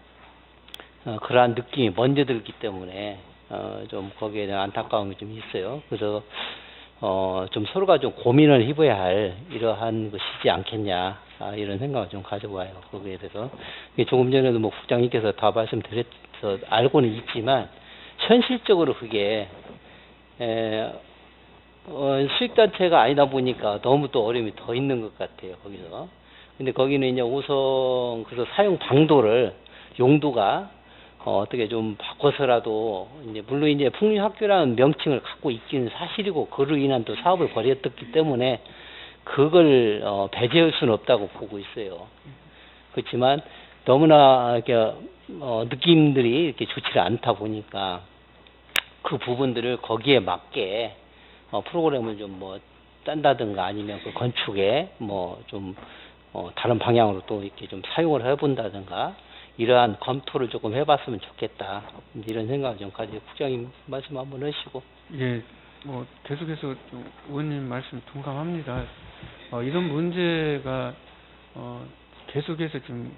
그러한 느낌이 먼저 들기 때문에 좀 거기에 대한 안타까움이 좀 있어요. 그래서 좀 서로가 좀 고민을 해봐야 할 이러한 것이지 않겠냐, 이런 생각을 좀 가져봐요. 거기에 대해서. 조금 전에도 뭐 국장님께서 다 말씀드려서 알고는 있지만 현실적으로 그게 수익단체가 아니다 보니까 너무 또 어려움이 더 있는 것 같아요, 거기서. 근데 거기는 이제 우선 그래서 사용 방도를, 용도가 어떻게 좀 바꿔서라도, 이제 물론 이제 풍류학교라는 명칭을 갖고 있기는 사실이고, 그로 인한 또 사업을 벌였기 때문에 그걸 배제할 수는 없다고 보고 있어요. 그렇지만 너무나 이렇게 느낌들이 이렇게 좋지가 않다 보니까 그 부분들을 거기에 맞게 프로그램을 좀 뭐 짠다든가, 아니면 그 건축에 뭐 좀 다른 방향으로 또 이렇게 좀 사용을 해본다든가, 이러한 검토를 조금 해봤으면 좋겠다, 이런 생각을 좀 가지고 국장님 말씀 한번 하시고. 예, 뭐 계속해서 좀 의원님 말씀 동감합니다. 이런 문제가 계속해서 좀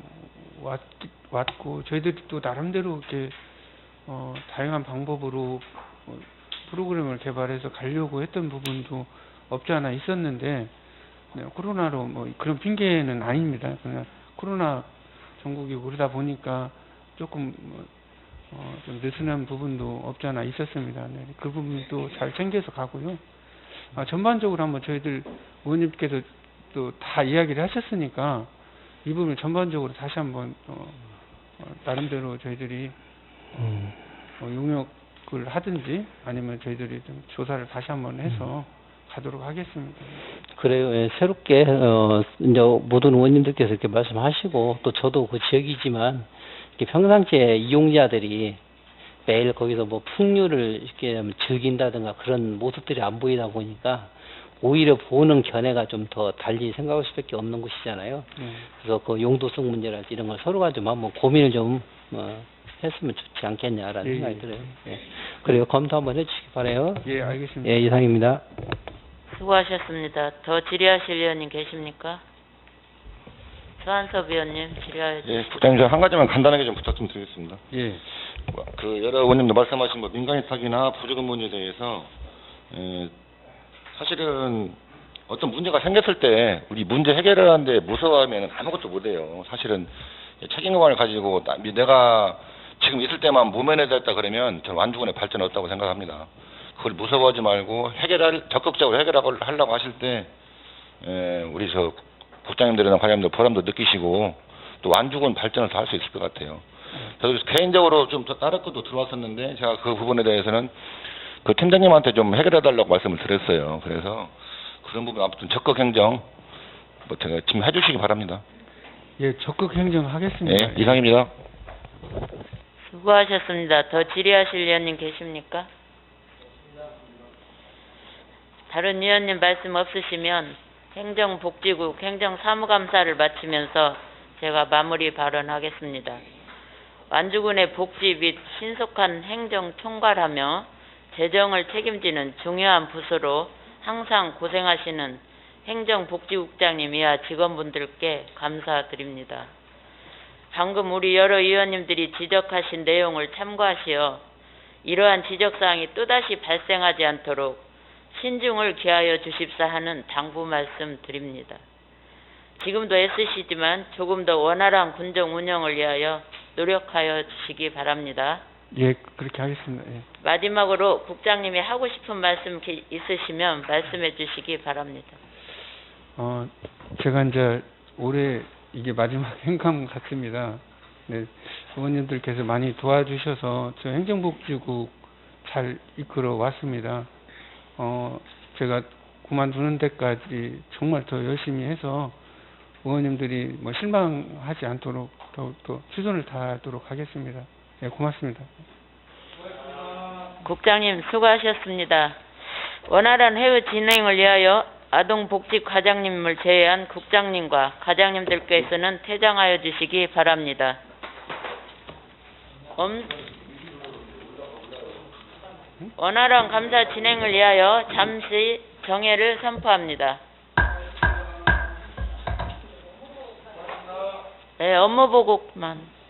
왔고, 저희들이 또 나름대로 이렇게 다양한 방법으로 프로그램을 개발해서 가려고 했던 부분도 없지 않아 있었는데, 네, 코로나로 뭐 그런 핑계는 아닙니다. 그냥 코로나 전국이 오르다 보니까 조금 좀 느슨한 부분도 없지 않아 있었습니다. 네, 그 부분도 잘 챙겨서 가고요. 전반적으로 한번 저희들 의원님께서 또 다 이야기를 하셨으니까 이 부분 전반적으로 다시 한번 나름대로 저희들이 용역을 하든지, 아니면 저희들이 좀 조사를 다시 한번 해서 가도록 하겠습니다. 그래요. 예, 새롭게 이제 모든 의원님들께서 이렇게 말씀하시고, 또 저도 그 지역이지만 이렇게 평상시에 이용자들이 매일 거기서 뭐 풍류를 이렇게 즐긴다든가 그런 모습들이 안 보이다 보니까 오히려 보는 견해가 좀 더 달리 생각할 수밖에 없는 것이잖아요. 그래서 그 용도성 문제랄지 이런 걸 서로가 좀 한번 고민을 좀 했으면 좋지 않겠냐라는 예, 생각이 예. 들어요. 예. 그래요. 검토 한번 해주시기 바라요. 예, 알겠습니다. 예, 이상입니다. 수고하셨습니다. 더 질의하실 의원님 계십니까? 서한섭 의원님 질의하여 주시기 예, 국장님, 저 한 가지만 간단하게 좀 부탁 좀 드리겠습니다. 예. 그 여러 의원님도 말씀하신 뭐 민간위탁이나 보조금 문제에 대해서 사실은 어떤 문제가 생겼을 때 우리 문제 해결을 하는데 무서워하면 아무것도 못해요. 사실은 책임감을 가지고 내가 지금 있을 때만 모면해야 됐다 그러면 저는 완주군의 발전 없다고 생각합니다. 그걸 무서워하지 말고 적극적으로 해결하려고 하실 때 우리 저 국장님들이나 관장님들 보람도 느끼시고 또 완주군 발전을 더 할 수 있을 것 같아요. 저도 개인적으로 좀 다른 것도 들어왔었는데 제가 그 부분에 대해서는 그 팀장님한테 좀 해결해달라고 말씀을 드렸어요. 그래서 그런 부분 아무튼 적극 행정 뭐 제가 지금 해주시기 바랍니다. 예, 적극 행정하겠습니다. 예, 이상입니다. 수고하셨습니다. 더 질의하실 의원님 계십니까? 다른 의원님 말씀 없으시면 행정복지국 행정사무감사를 마치면서 제가 마무리 발언하겠습니다. 완주군의 복지 및 신속한 행정 총괄하며 재정을 책임지는 중요한 부서로 항상 고생하시는 행정복지국장님 이하 직원분들께 감사드립니다. 방금 우리 여러 의원님들이 지적하신 내용을 참고하시어 이러한 지적사항이 또다시 발생하지 않도록 신중을 기하여 주십사 하는 당부 말씀드립니다. 지금도 애쓰시지만 조금 더 원활한 군정 운영을 위하여 노력하여 주시기 바랍니다. 예, 그렇게 하겠습니다. 예. 마지막으로 국장님이 하고 싶은 말씀 있으시면 말씀해 주시기 바랍니다. 제가 이제 올해 이게 마지막 행감 같습니다. 네, 의원님들께서 많이 도와주셔서 저 행정복지국 잘 이끌어 왔습니다. 제가 그만두는 데까지 정말 더 열심히 해서 의원님들이 뭐 실망하지 않도록 더욱더 최선을 다하도록 하겠습니다. 네, 고맙습니다. 국장님 수고하셨습니다. 원활한 회의 진행을 위하여 아동복지과장님을 제외한 국장님과 과장님들께서는 퇴장하여 주시기 바랍니다. 원활한 감사 진행을 위하여 잠시 정회를 선포합니다. 네, 업무보고만.